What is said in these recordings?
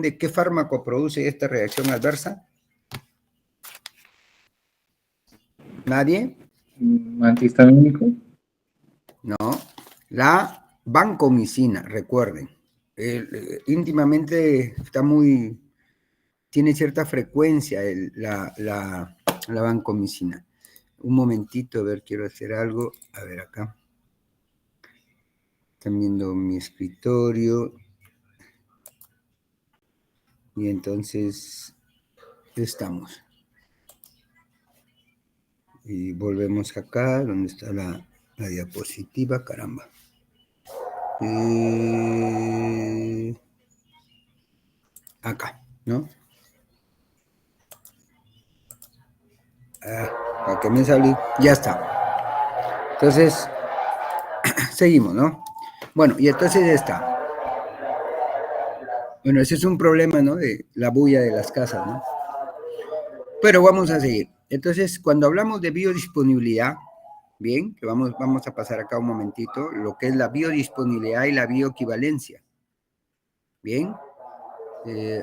de qué fármaco produce esta reacción adversa? ¿Nadie? ¿Antihistamínico? No. La vancomicina, recuerden. Íntimamente está muy... Tiene cierta frecuencia la vancomicina. Un momentito, a ver, quiero hacer algo. A ver acá. Están viendo mi escritorio. Y entonces estamos. Y volvemos acá, donde está la diapositiva, caramba. Acá, ¿no? Para que me salí, ya está. Entonces, seguimos, ¿no? Bueno, y entonces está. Bueno, ese es un problema, ¿no? De la bulla de las casas, ¿no? Pero vamos a seguir. Entonces, cuando hablamos de biodisponibilidad, bien, que vamos a pasar acá un momentito, lo que es la biodisponibilidad y la bioequivalencia. Bien,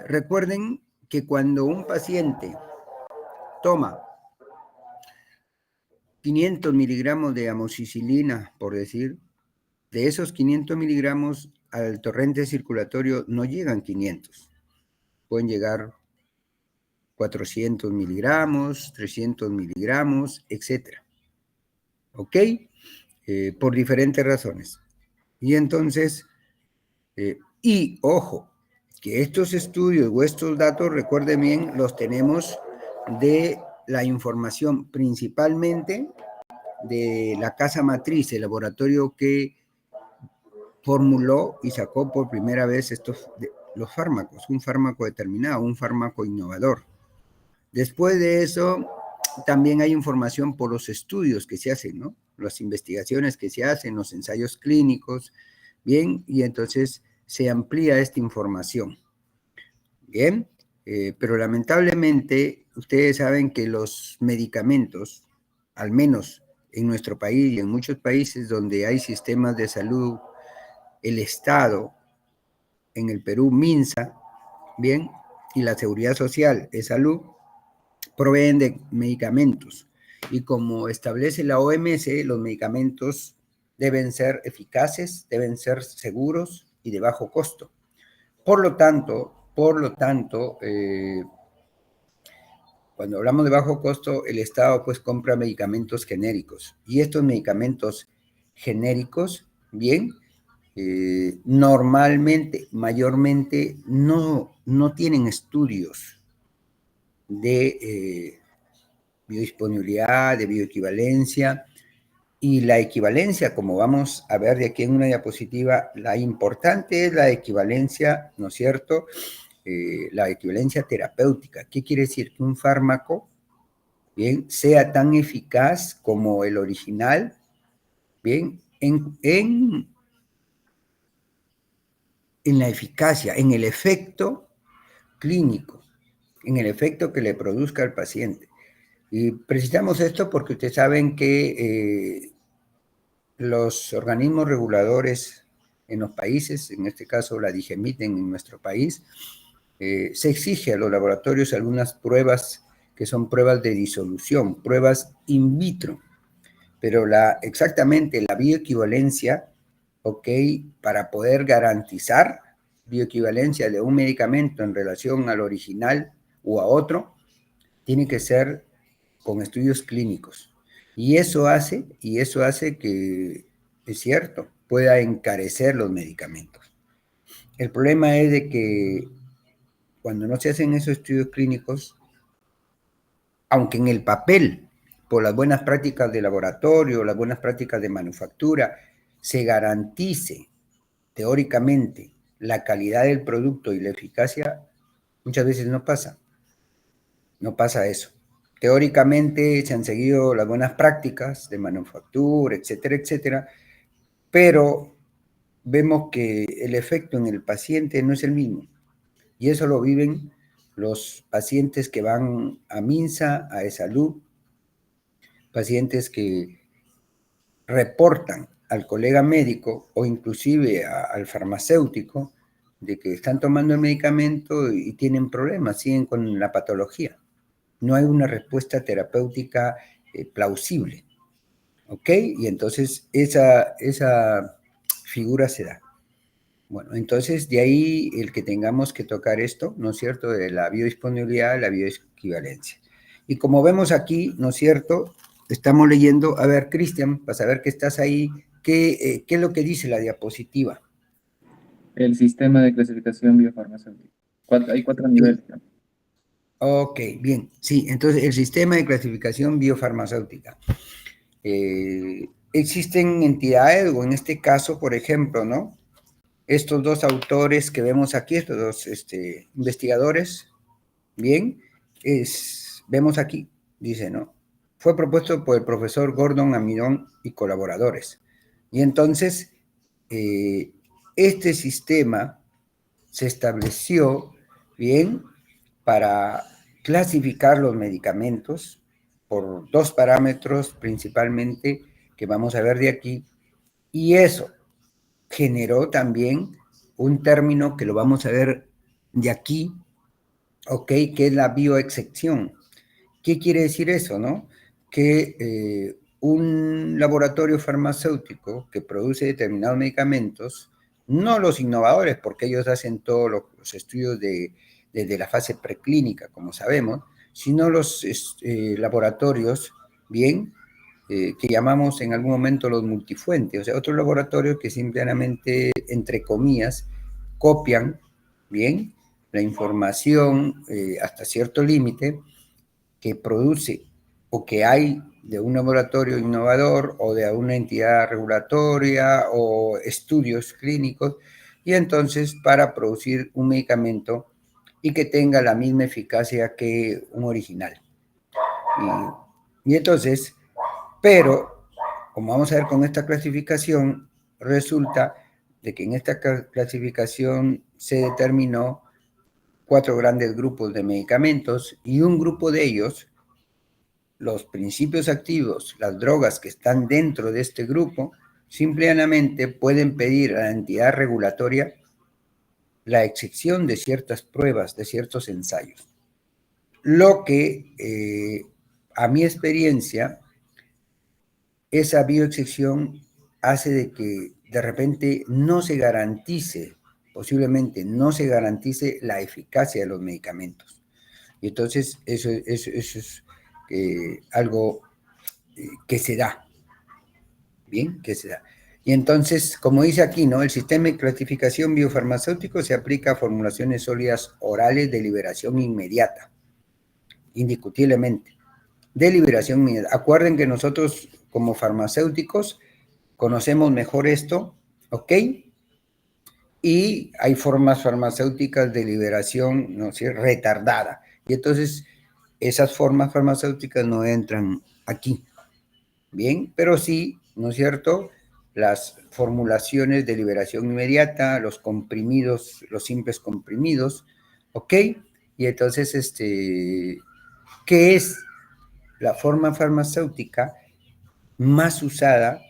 recuerden que cuando un paciente toma 500 miligramos de amoxicilina, por decir, de esos 500 miligramos al torrente circulatorio no llegan 500, pueden llegar 400 miligramos, 300 miligramos, etc. ¿Ok? Por diferentes razones. Y entonces, y ojo, que estos estudios o estos datos, recuerden bien, los tenemos de la información principalmente de la casa matriz, el laboratorio que formuló y sacó por primera vez los fármacos, un fármaco determinado, un fármaco innovador. Después de eso, también hay información por los estudios que se hacen, ¿no? Las investigaciones que se hacen, los ensayos clínicos, bien, y entonces se amplía esta información, bien, pero lamentablemente ustedes saben que los medicamentos, al menos en nuestro país y en muchos países donde hay sistemas de salud, el Estado, en el Perú, MINSA, bien, y la Seguridad Social de Salud, proveen de medicamentos. Y como establece la OMS, los medicamentos deben ser eficaces, deben ser seguros y de bajo costo. Por lo tanto, cuando hablamos de bajo costo, el Estado pues compra medicamentos genéricos. Y estos medicamentos genéricos, bien, normalmente, mayormente, no tienen estudios de biodisponibilidad, de bioequivalencia, y la equivalencia, como vamos a ver de aquí en una diapositiva, la importante es la equivalencia, ¿no es cierto?, la equivalencia terapéutica. ¿Qué quiere decir? Que un fármaco, bien, sea tan eficaz como el original, bien, en la eficacia, en el efecto clínico, en el efecto que le produzca al paciente. Y precisamos esto porque ustedes saben que los organismos reguladores en los países, en este caso la DIGEMIT en nuestro país, se exige a los laboratorios algunas pruebas que son pruebas de disolución, pruebas in vitro, pero exactamente la bioequivalencia, ¿ok? Para poder garantizar bioequivalencia de un medicamento en relación al original o a otro, tiene que ser con estudios clínicos. Y eso hace que, es cierto, pueda encarecer los medicamentos. El problema es de que cuando no se hacen esos estudios clínicos, aunque en el papel, por las buenas prácticas de laboratorio, las buenas prácticas de manufactura, se garantice teóricamente la calidad del producto y la eficacia, muchas veces no pasa. No pasa eso. Teóricamente se han seguido las buenas prácticas de manufactura, etcétera, etcétera, pero vemos que el efecto en el paciente no es el mismo. Y eso lo viven los pacientes que van a MINSA, a eSalud, pacientes que reportan al colega médico o inclusive al farmacéutico de que están tomando el medicamento y tienen problemas, siguen con la patología. No hay una respuesta terapéutica plausible, ¿ok? Y entonces esa figura se da. Bueno, entonces de ahí el que tengamos que tocar esto, ¿no es cierto?, de la biodisponibilidad, la bioequivalencia. Y como vemos aquí, ¿no es cierto?, estamos leyendo, a ver, Cristian, para saber que estás ahí, ¿qué es lo que dice la diapositiva? El sistema de clasificación biofarmacéutica. Hay 4 niveles, ¿no? Ok, bien, sí, entonces el sistema de clasificación biofarmacéutica. Existen entidades, o en este caso, por ejemplo, ¿no?, estos dos autores que vemos aquí, estos dos investigadores, bien, vemos aquí, dice, ¿no? Fue propuesto por el profesor Gordon Amidon y colaboradores. Y entonces, este sistema se estableció, bien, para clasificar los medicamentos por dos parámetros principalmente que vamos a ver de aquí, y eso generó también un término que lo vamos a ver de aquí, ¿ok?, que es la bioexcepción. ¿Qué quiere decir eso, no? Que un laboratorio farmacéutico que produce determinados medicamentos, no los innovadores, porque ellos hacen todos los estudios desde la fase preclínica, como sabemos, sino los laboratorios, bien, que llamamos en algún momento los multifuentes, o sea, otros laboratorios que simplemente, entre comillas, copian, bien, la información hasta cierto límite que produce o que hay de un laboratorio innovador o de una entidad regulatoria o estudios clínicos, y entonces para producir un medicamento y que tenga la misma eficacia que un original. Y entonces, pero, como vamos a ver con esta clasificación, resulta de que en esta clasificación se determinó 4 grandes grupos de medicamentos, y un grupo de ellos, los principios activos, las drogas que están dentro de este grupo, simplemente pueden pedir a la entidad regulatoria la excepción de ciertas pruebas, de ciertos ensayos. Lo que, a mi experiencia, esa bioexcepción hace de que de repente no se garantice, posiblemente no se garantice la eficacia de los medicamentos. Y entonces eso es algo que se da, ¿bien? Que se da. Y entonces, como dice aquí, ¿no?, el sistema de clasificación biofarmacéutico se aplica a formulaciones sólidas orales de liberación inmediata, indiscutiblemente. De liberación inmediata. Acuerden que nosotros, como farmacéuticos, conocemos mejor esto, ¿ok? Y hay formas farmacéuticas de liberación, ¿no sé, retardada. Y entonces, esas formas farmacéuticas no entran aquí, ¿bien? Pero sí, ¿no es cierto?, las formulaciones de liberación inmediata, los comprimidos, los simples comprimidos, ¿ok? Y entonces, ¿qué es la forma farmacéutica más usada,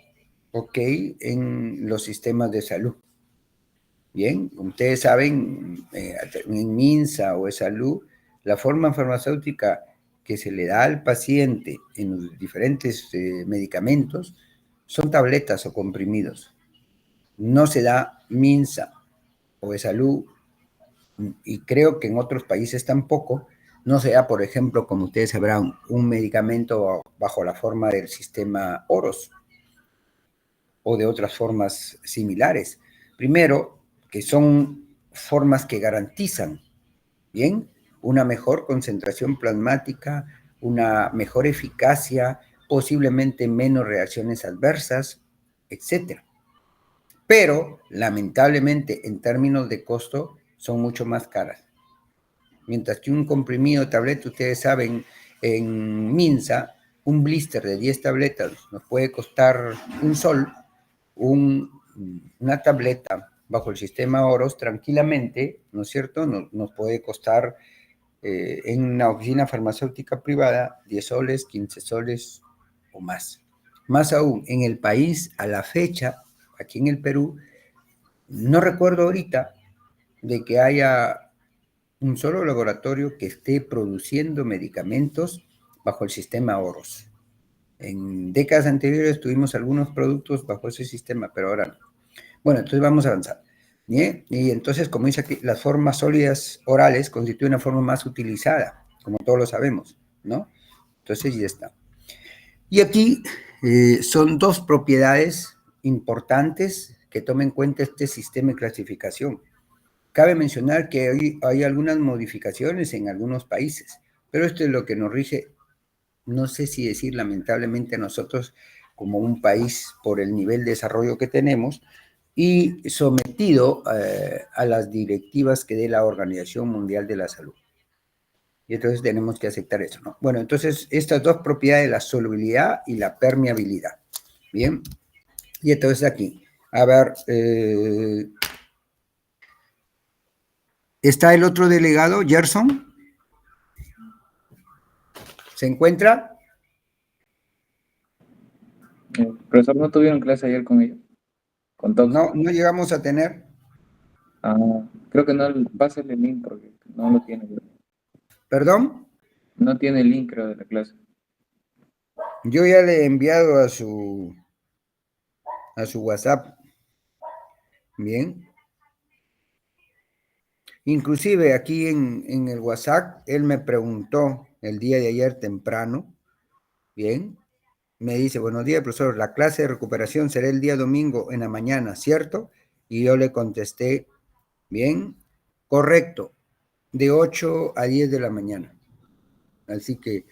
¿ok?, en los sistemas de salud? Bien, ustedes saben, en MINSA o salud, la forma farmacéutica que se le da al paciente en los diferentes medicamentos son tabletas o comprimidos. No se da MINSA o salud, y creo que en otros países tampoco, no se da, por ejemplo, como ustedes sabrán, un medicamento bajo la forma del sistema OROS o de otras formas similares. Primero, que son formas que garantizan, ¿bien?, una mejor concentración plasmática, una mejor eficacia, posiblemente menos reacciones adversas, etc. Pero, lamentablemente, en términos de costo, son mucho más caras. Mientras que un comprimido de tableta, ustedes saben, en MINSA, un blister de 10 tabletas nos puede costar un sol. Una tableta bajo el sistema OROS tranquilamente, ¿no es cierto?, nos puede costar en una oficina farmacéutica privada 10 soles, 15 soles o más. Más aún, en el país, a la fecha, aquí en el Perú, no recuerdo ahorita, de que haya un solo laboratorio que esté produciendo medicamentos bajo el sistema OROS. En décadas anteriores tuvimos algunos productos bajo ese sistema, pero ahora no. Bueno, entonces vamos a avanzar. ¿Bien? Y entonces, como dice aquí, las formas sólidas orales constituyen una forma más utilizada, como todos lo sabemos, ¿no? Entonces ya está. Y aquí son dos propiedades importantes que tomen en cuenta este sistema de clasificación. Cabe mencionar que hay algunas modificaciones en algunos países, pero esto es lo que nos rige, no sé si decir lamentablemente a nosotros como un país por el nivel de desarrollo que tenemos y sometido a las directivas que dé la Organización Mundial de la Salud. Y entonces tenemos que aceptar eso, ¿no? Bueno, entonces estas dos propiedades, la solubilidad y la permeabilidad. Bien, y entonces aquí, a ver, ¿está el otro delegado, Gerson? ¿Se encuentra? Profesor, ¿no tuvieron clase ayer con ellos? Con Tox. No, no llegamos a tener. Creo que no, pásale el link porque no lo tiene. ¿Perdón? No tiene el link, creo, de la clase. Yo ya le he enviado a su WhatsApp. Bien. Inclusive aquí en el WhatsApp, él me preguntó el día de ayer temprano, bien, me dice, buenos días, profesor, la clase de recuperación será el día domingo en la mañana, ¿cierto? Y yo le contesté, bien, correcto, de 8 a 10 de la mañana. Así que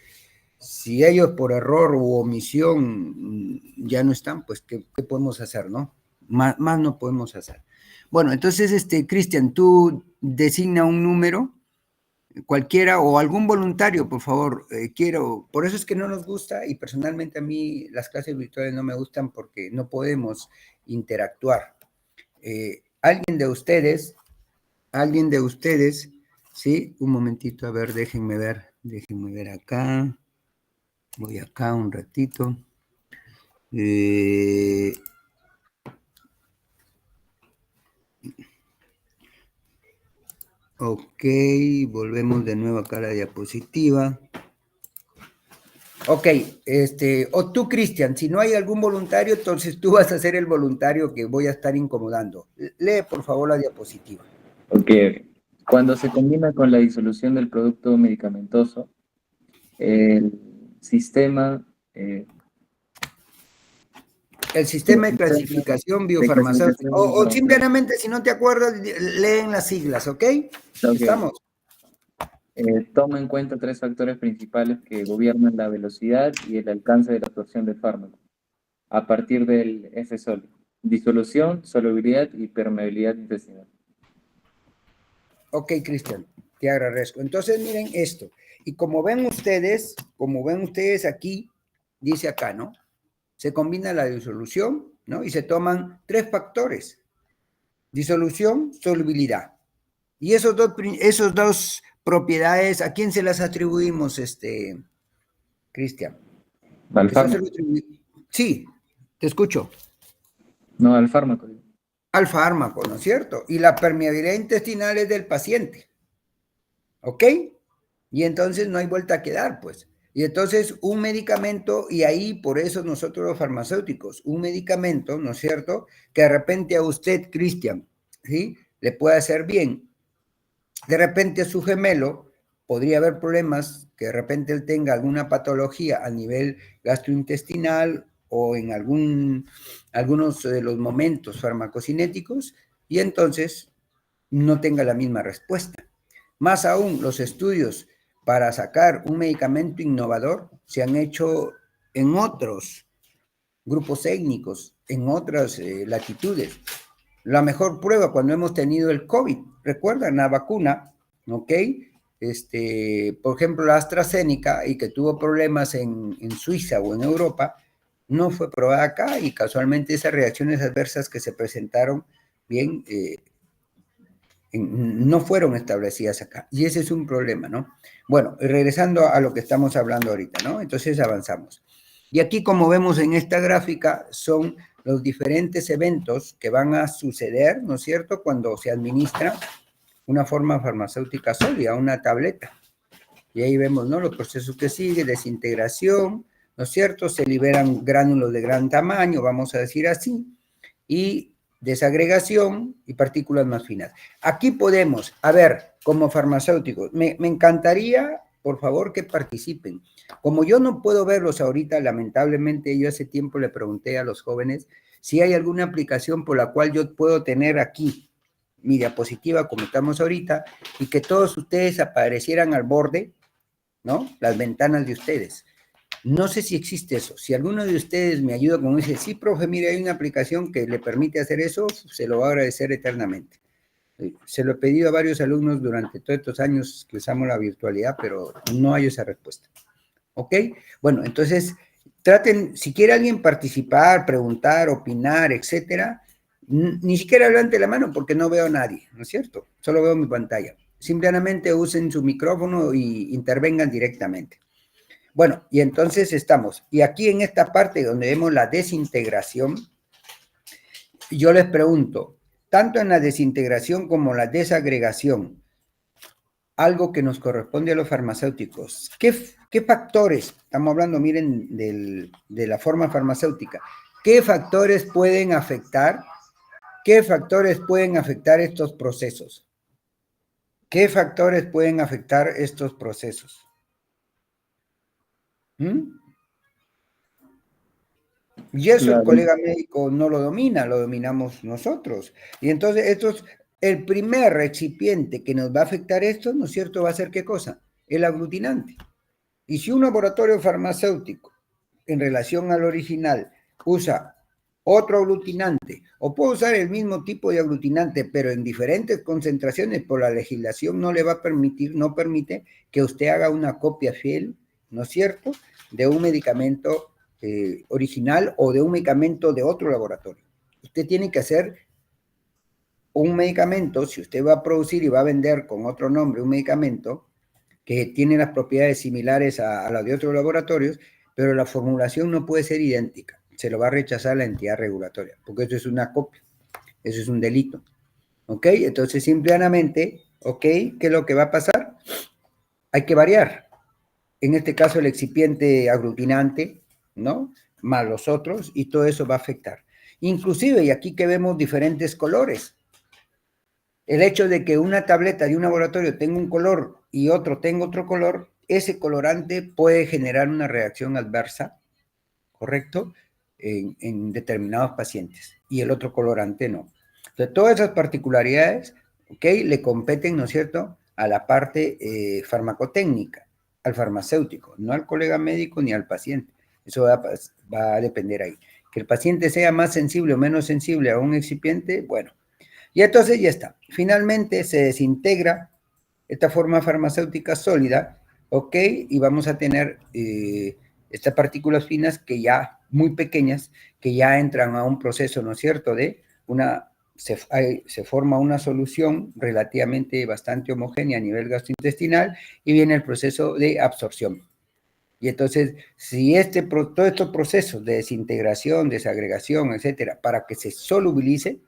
si ellos por error u omisión ya no están, pues ¿qué podemos hacer, no? Más no podemos hacer. Bueno, entonces, Cristian, tú designa un número, cualquiera, o algún voluntario, por favor, por eso es que no nos gusta, y personalmente a mí las clases virtuales no me gustan porque no podemos interactuar. Alguien de ustedes, ¿sí? Un momentito, a ver, déjenme ver acá. Voy acá un ratito. Ok, volvemos de nuevo acá a la diapositiva. Ok, o tú, Cristian, si no hay algún voluntario, entonces tú vas a ser el voluntario que voy a estar incomodando. Lee, por favor, la diapositiva. Ok, cuando se combina con la disolución del producto medicamentoso, el sistema... el sistema de clasificación biofarmacéutica. O simplemente, si no te acuerdas, leen las siglas, ¿ok? ¿Estamos? Toma en cuenta tres factores principales que gobiernan la velocidad y el alcance de la absorción del fármaco, a partir del F-Sol: disolución, solubilidad y permeabilidad intestinal. Ok, Cristian, te agradezco. Entonces, miren esto. Y como ven ustedes aquí, dice acá, ¿no? Se combina la disolución, ¿no? Y se toman tres factores: disolución, solubilidad. Y esos dos propiedades, ¿a quién se las atribuimos, Cristian? ¿Al fármaco? Sí, te escucho. No, al fármaco. Al fármaco, ¿no es cierto? Y la permeabilidad intestinal es del paciente. ¿Ok? Y entonces no hay vuelta a quedar, pues. Y entonces un medicamento, y ahí por eso nosotros los farmacéuticos, un medicamento, ¿no es cierto?, que de repente a usted, Cristian, ¿sí?, le puede hacer bien. De repente a su gemelo podría haber problemas, que de repente él tenga alguna patología a nivel gastrointestinal o en algunos de los momentos farmacocinéticos, y entonces no tenga la misma respuesta. Más aún, los estudios para sacar un medicamento innovador se han hecho en otros grupos étnicos, en otras latitudes. La mejor prueba cuando hemos tenido el COVID, ¿recuerdan? La vacuna, ¿ok? Por ejemplo, la AstraZeneca, y que tuvo problemas en Suiza o en Europa, no fue probada acá, y casualmente esas reacciones adversas que se presentaron, bien, no fueron establecidas acá. Y ese es un problema, ¿no? Bueno, regresando a lo que estamos hablando ahorita, ¿no? Entonces avanzamos. Y aquí, como vemos en esta gráfica, son los diferentes eventos que van a suceder, ¿no es cierto?, cuando se administra una forma farmacéutica sólida, una tableta. Y ahí vemos, ¿no?, los procesos que siguen, desintegración, ¿no es cierto? Se liberan gránulos de gran tamaño, vamos a decir así, y desagregación y partículas más finas. Aquí podemos, a ver, como farmacéuticos, me encantaría, por favor, que participen. Como yo no puedo verlos ahorita, lamentablemente, yo hace tiempo le pregunté a los jóvenes si hay alguna aplicación por la cual yo puedo tener aquí mi diapositiva como estamos ahorita y que todos ustedes aparecieran al borde, ¿no? Las ventanas de ustedes. No sé si existe eso. Si alguno de ustedes me ayuda con ese, sí, profe, mire, hay una aplicación que le permite hacer eso, se lo va a agradecer eternamente. Se lo he pedido a varios alumnos durante todos estos años que usamos la virtualidad, pero no hay esa respuesta. ¿Ok? Bueno, entonces, traten, si quiere alguien participar, preguntar, opinar, etcétera, ni siquiera levante la mano porque no veo a nadie, ¿no es cierto? Solo veo mi pantalla. Simplemente usen su micrófono y intervengan directamente. Bueno, y entonces estamos, y aquí en esta parte donde vemos la desintegración, yo les pregunto, tanto en la desintegración como la desagregación, algo que nos corresponde a los farmacéuticos, ¿qué factores, estamos hablando, miren, de la forma farmacéutica, qué factores pueden afectar estos procesos? ¿Qué factores pueden afectar estos procesos? Y eso el colega médico no lo domina, lo dominamos nosotros. Y entonces el primer recipiente que nos va a afectar esto, ¿no es cierto?, va a ser ¿qué cosa? El aglutinante. Y si un laboratorio farmacéutico, en relación al original, usa otro aglutinante, o puede usar el mismo tipo de aglutinante, pero en diferentes concentraciones, por la legislación no le va a permitir, no permite que usted haga una copia fiel, ¿no es cierto?, de un medicamento original o de un medicamento de otro laboratorio. Usted tiene que hacer un medicamento, si usted va a producir y va a vender con otro nombre un medicamento que tiene las propiedades similares a las de otros laboratorios, pero la formulación no puede ser idéntica. Se lo va a rechazar la entidad regulatoria, porque eso es una copia, eso es un delito. ¿Ok? Entonces, simplemente, ¿ok? ¿Qué es lo que va a pasar? Hay que variar. En este caso, el excipiente aglutinante, ¿no?, más los otros, y todo eso va a afectar. Inclusive, y aquí que vemos diferentes colores, el hecho de que una tableta de un laboratorio tenga un color y otro tenga otro color, ese colorante puede generar una reacción adversa, ¿correcto?, en determinados pacientes, y el otro colorante no. Entonces, todas esas particularidades, ¿ok?, le competen, ¿no es cierto?, a la parte farmacotécnica, al farmacéutico, no al colega médico ni al paciente. Eso va a depender ahí. Que el paciente sea más sensible o menos sensible a un excipiente, bueno. Y entonces ya está. Finalmente se desintegra esta forma farmacéutica sólida, ¿ok? Y vamos a tener estas partículas finas que ya, muy pequeñas, que ya entran a un proceso, ¿no es cierto?, se forma una solución relativamente bastante homogénea a nivel gastrointestinal y viene el proceso de absorción. Y entonces, si todos estos procesos de desintegración, desagregación, etcétera, para que se solubilice,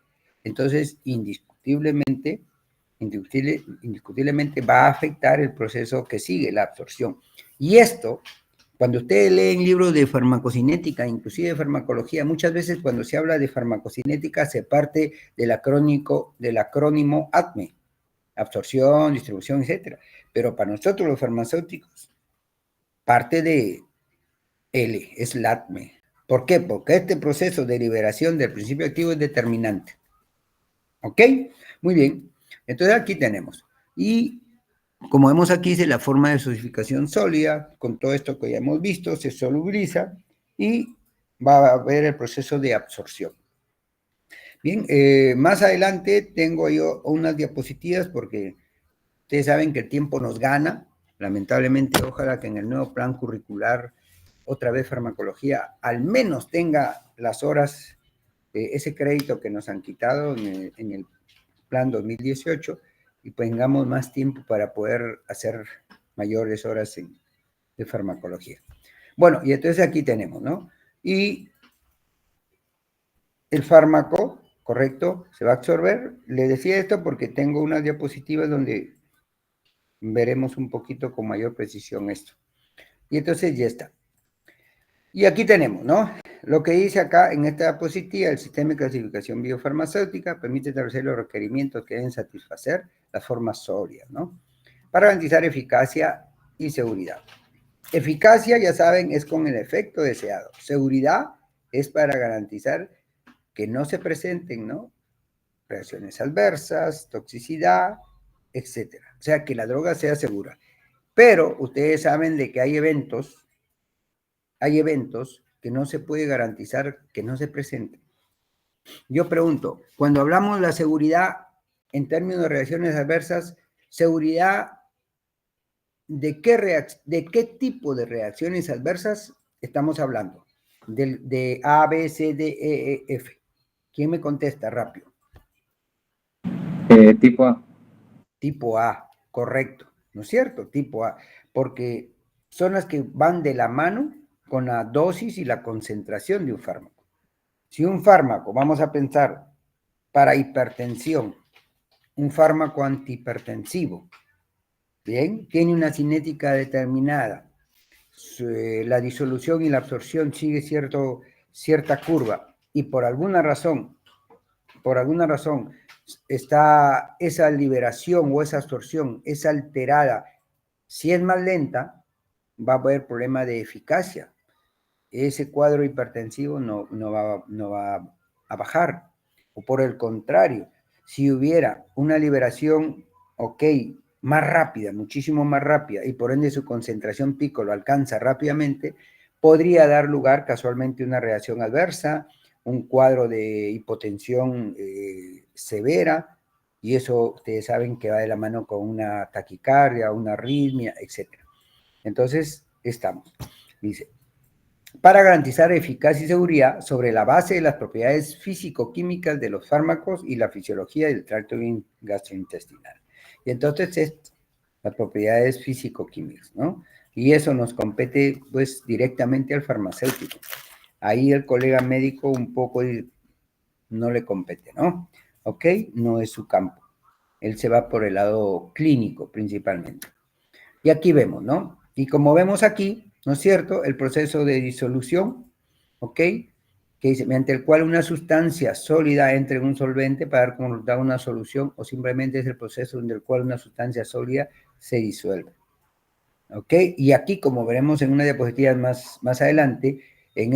entonces indiscutiblemente va a afectar el proceso que sigue, la absorción. Y esto, cuando ustedes leen libros de farmacocinética, inclusive de farmacología, muchas veces cuando se habla de farmacocinética se parte del acrónimo ADME, absorción, distribución, etcétera. Pero para nosotros los farmacéuticos, parte de L, es LATME. ¿Por qué? Porque este proceso de liberación del principio activo es determinante. ¿Ok? Muy bien. Entonces aquí tenemos. Y como vemos aquí, dice la forma de solidificación sólida, con todo esto que ya hemos visto, se solubiliza y va a haber el proceso de absorción. Bien, más adelante tengo yo unas diapositivas porque ustedes saben que el tiempo nos gana. Lamentablemente, ojalá que en el nuevo plan curricular, otra vez farmacología, al menos tenga las horas, ese crédito que nos han quitado en el plan 2018 y tengamos más tiempo para poder hacer mayores horas de farmacología. Bueno, y entonces aquí tenemos, ¿no? Y el fármaco, ¿correcto? Se va a absorber. Le decía esto porque tengo unas diapositivas donde veremos un poquito con mayor precisión esto. Y entonces ya está. Y aquí tenemos, ¿no? Lo que dice acá en esta diapositiva, el sistema de clasificación biofarmacéutica permite establecer los requerimientos que deben satisfacer las formas sólidas, ¿no? Para garantizar eficacia y seguridad. Eficacia, ya saben, es con el efecto deseado. Seguridad es para garantizar que no se presenten, ¿no? Reacciones adversas, toxicidad, etcétera. O sea, que la droga sea segura. Pero ustedes saben de que hay eventos que no se puede garantizar que no se presenten. Yo pregunto, cuando hablamos de la seguridad en términos de reacciones adversas, seguridad de qué tipo de reacciones adversas estamos hablando? De A, B, C, D, E, F. ¿Quién me contesta rápido? Tipo A. Tipo A, correcto, ¿no es cierto? Tipo A, porque son las que van de la mano con la dosis y la concentración de un fármaco. Si un fármaco, vamos a pensar, para hipertensión, un fármaco antihipertensivo, bien, tiene una cinética determinada, la disolución y la absorción sigue cierta curva, y por alguna razón, está esa liberación o esa absorción es alterada, si es más lenta, va a haber problema de eficacia. Ese cuadro hipertensivo no va a bajar. O por el contrario, si hubiera una liberación, ok, más rápida, muchísimo más rápida, y por ende su concentración pico lo alcanza rápidamente, podría dar lugar casualmente a una reacción adversa, un cuadro de hipotensión severa, y eso ustedes saben que va de la mano con una taquicardia, una arritmia, etc. Entonces, estamos. Dice, para garantizar eficacia y seguridad sobre la base de las propiedades físico-químicas de los fármacos y la fisiología del tracto gastrointestinal. Y entonces, las propiedades físico-químicas, ¿no? Y eso nos compete, pues, directamente al farmacéutico. Ahí el colega médico un poco no le compete, ¿no? ¿Ok? No es su campo. Él se va por el lado clínico, principalmente. Y aquí vemos, ¿no? Y como vemos aquí, ¿no es cierto? El proceso de disolución, ¿ok? Que dice, mediante el cual una sustancia sólida entra en un solvente para dar como resultado una solución, o simplemente es el proceso en el cual una sustancia sólida se disuelve. ¿Ok? Y aquí, como veremos en una diapositiva más adelante, en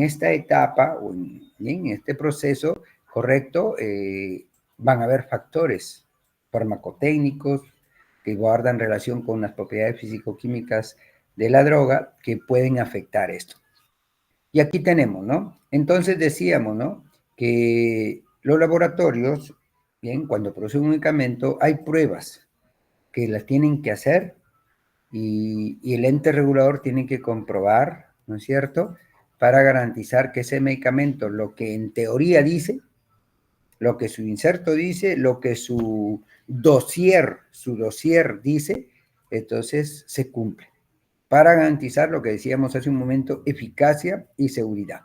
esta etapa, o en este proceso, correcto, van a haber factores farmacotécnicos que guardan relación con las propiedades físico-químicas de la droga que pueden afectar esto. Y aquí tenemos, ¿no? Entonces decíamos, ¿no? Que los laboratorios, bien, cuando producen un medicamento, hay pruebas que las tienen que hacer y el ente regulador tiene que comprobar, ¿no es cierto?, para garantizar que ese medicamento, lo que en teoría dice, lo que su inserto dice, lo que su dossier dice, entonces se cumple, para garantizar lo que decíamos hace un momento, eficacia y seguridad.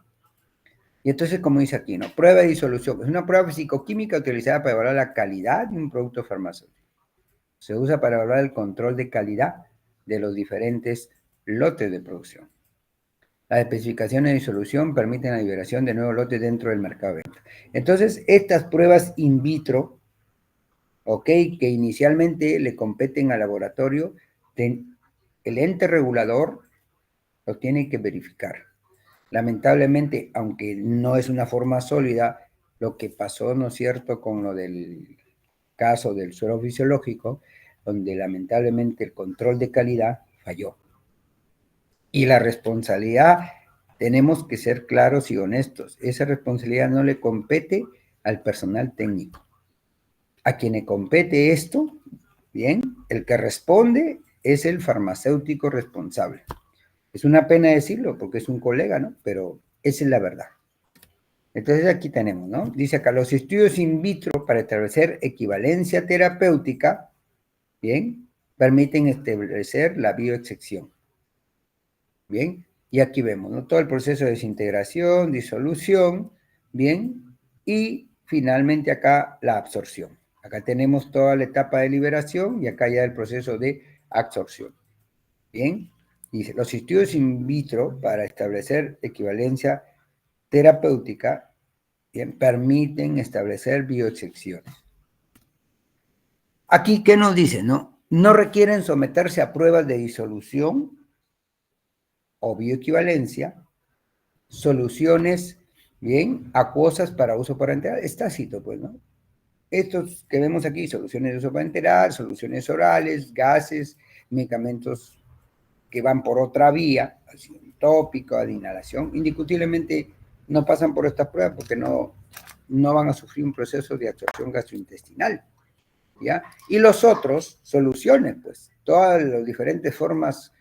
Y entonces, como dice aquí, ¿no? Prueba de disolución. Es una prueba fisicoquímica utilizada para evaluar la calidad de un producto farmacéutico. Se usa para evaluar el control de calidad de los diferentes lotes de producción. Las especificaciones de disolución permiten la liberación de nuevos lotes dentro del mercado de venta. Entonces, estas pruebas in vitro, ok, que inicialmente le competen al laboratorio, el ente regulador lo tiene que verificar. Lamentablemente, aunque no es una forma sólida, lo que pasó, ¿no es cierto?, con lo del caso del suero fisiológico, donde lamentablemente el control de calidad falló. Y la responsabilidad, tenemos que ser claros y honestos, esa responsabilidad no le compete al personal técnico. A quien le compete esto, bien, el que responde es el farmacéutico responsable. Es una pena decirlo porque es un colega, ¿no? Pero esa es la verdad. Entonces aquí tenemos, ¿no? Dice acá, los estudios in vitro para establecer equivalencia terapéutica, bien, permiten establecer la bioexcepción. Bien, y aquí vemos, ¿no? Todo el proceso de desintegración, disolución, bien, y finalmente acá la absorción. Acá tenemos toda la etapa de liberación y acá ya el proceso de absorción. Bien, dice, los estudios in vitro para establecer equivalencia terapéutica, bien, permiten establecer bioexcepciones. Aquí, ¿qué nos dice? No requieren someterse a pruebas de disolución o bioequivalencia, soluciones, bien, acuosas para uso parenteral. Es tácito, pues, ¿no? Estos que vemos aquí, soluciones de uso parenteral, soluciones orales, gases, medicamentos que van por otra vía, acción tópica, de inhalación, indiscutiblemente no pasan por estas pruebas porque no van a sufrir un proceso de absorción gastrointestinal, ¿ya? Y los otros, soluciones, pues, todas las diferentes formas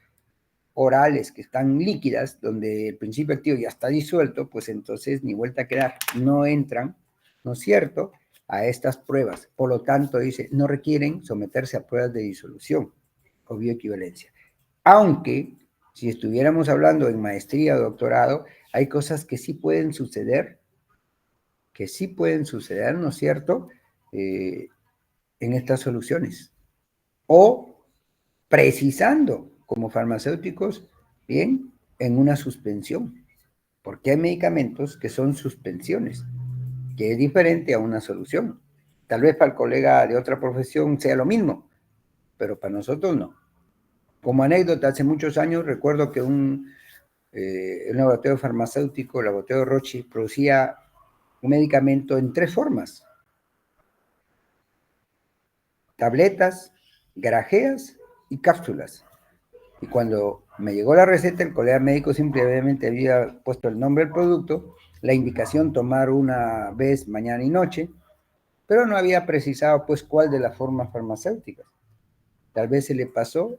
orales que están líquidas, donde el principio activo ya está disuelto, pues entonces ni vuelta a quedar, no entran, ¿no es cierto?, a estas pruebas. Por lo tanto, dice, no requieren someterse a pruebas de disolución o bioequivalencia. Aunque, si estuviéramos hablando en maestría o doctorado, hay cosas que sí pueden suceder, ¿no es cierto?, en estas soluciones. O precisando, como farmacéuticos, bien, en una suspensión. Porque hay medicamentos que son suspensiones, que es diferente a una solución. Tal vez para el colega de otra profesión sea lo mismo, pero para nosotros no. Como anécdota, hace muchos años recuerdo que un laboratorio farmacéutico, el laboratorio Roche, producía un medicamento en 3 formas: tabletas, grajeas y cápsulas. Y cuando me llegó la receta, el colega médico simplemente había puesto el nombre del producto, la indicación tomar una vez mañana y noche, pero no había precisado pues cuál de las formas farmacéuticas. Tal vez se le pasó,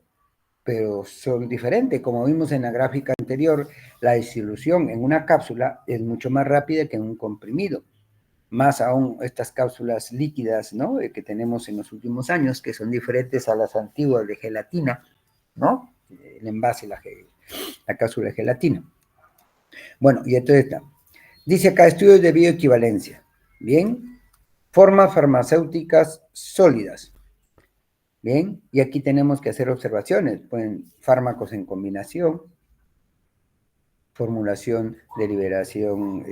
pero son diferentes. Como vimos en la gráfica anterior, la disolución en una cápsula es mucho más rápida que en un comprimido. Más aún estas cápsulas líquidas, ¿no?, que tenemos en los últimos años, que son diferentes a las antiguas de gelatina, ¿no?, el envase, la cápsula de gelatina. Bueno, y entonces está. Dice acá, estudios de bioequivalencia. Bien, formas farmacéuticas sólidas. Bien, y aquí tenemos que hacer observaciones. Pueden fármacos en combinación, formulación de liberación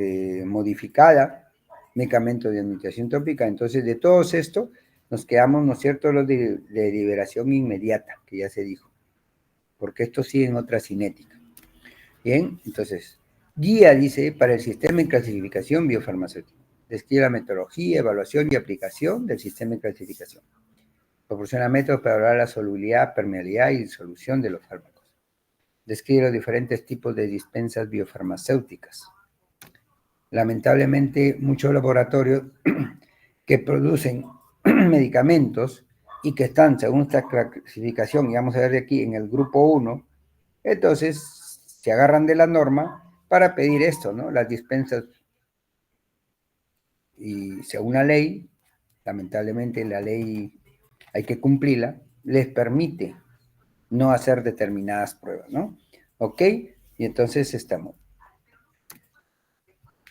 modificada, medicamentos de administración tópica. Entonces, de todos estos, nos quedamos, ¿no es cierto?, los de liberación inmediata, que ya se dijo, porque estos siguen otra cinética. Bien, entonces, guía, dice, para el sistema de clasificación biofarmacéutica. Describe la metodología, evaluación y aplicación del sistema de clasificación. Proporciona métodos para evaluar la solubilidad, permeabilidad y disolución de los fármacos. Describe los diferentes tipos de dispensas biofarmacéuticas. Lamentablemente, muchos laboratorios que producen medicamentos y que están, según esta clasificación, y vamos a ver de aquí, en el grupo 1, entonces se agarran de la norma para pedir esto, ¿no?, las dispensas. Y según la ley, lamentablemente la ley hay que cumplirla, les permite no hacer determinadas pruebas, ¿no? ¿Ok? Y entonces estamos.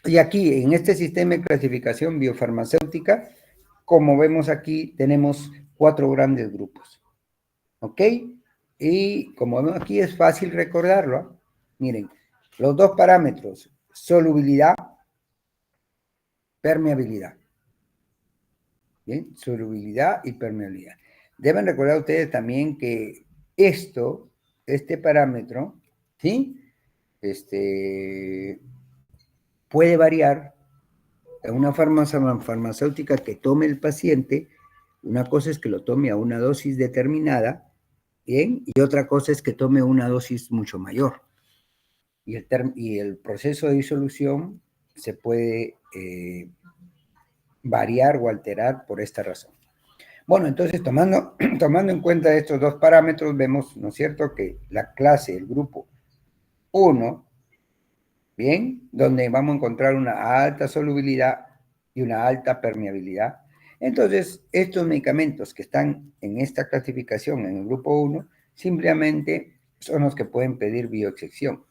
Y aquí, en este sistema de clasificación biofarmacéutica, como vemos aquí, tenemos 4 grandes grupos. ¿Ok? Y como vemos aquí, es fácil recordarlo, ¿eh? Miren, los 2 parámetros, solubilidad, permeabilidad. Bien, solubilidad y permeabilidad. Deben recordar ustedes también que este parámetro, ¿sí?, puede variar en una farmacéutica que tome el paciente. Una cosa es que lo tome a una dosis determinada, ¿bien?, y otra cosa es que tome una dosis mucho mayor. Y el proceso de disolución se puede variar o alterar por esta razón. Bueno, entonces tomando en cuenta estos 2 parámetros, vemos, ¿no es cierto?, que la clase, el grupo 1, bien, donde vamos a encontrar una alta solubilidad y una alta permeabilidad. Entonces, estos medicamentos que están en esta clasificación, en el grupo 1, simplemente son los que pueden pedir bioexcepción.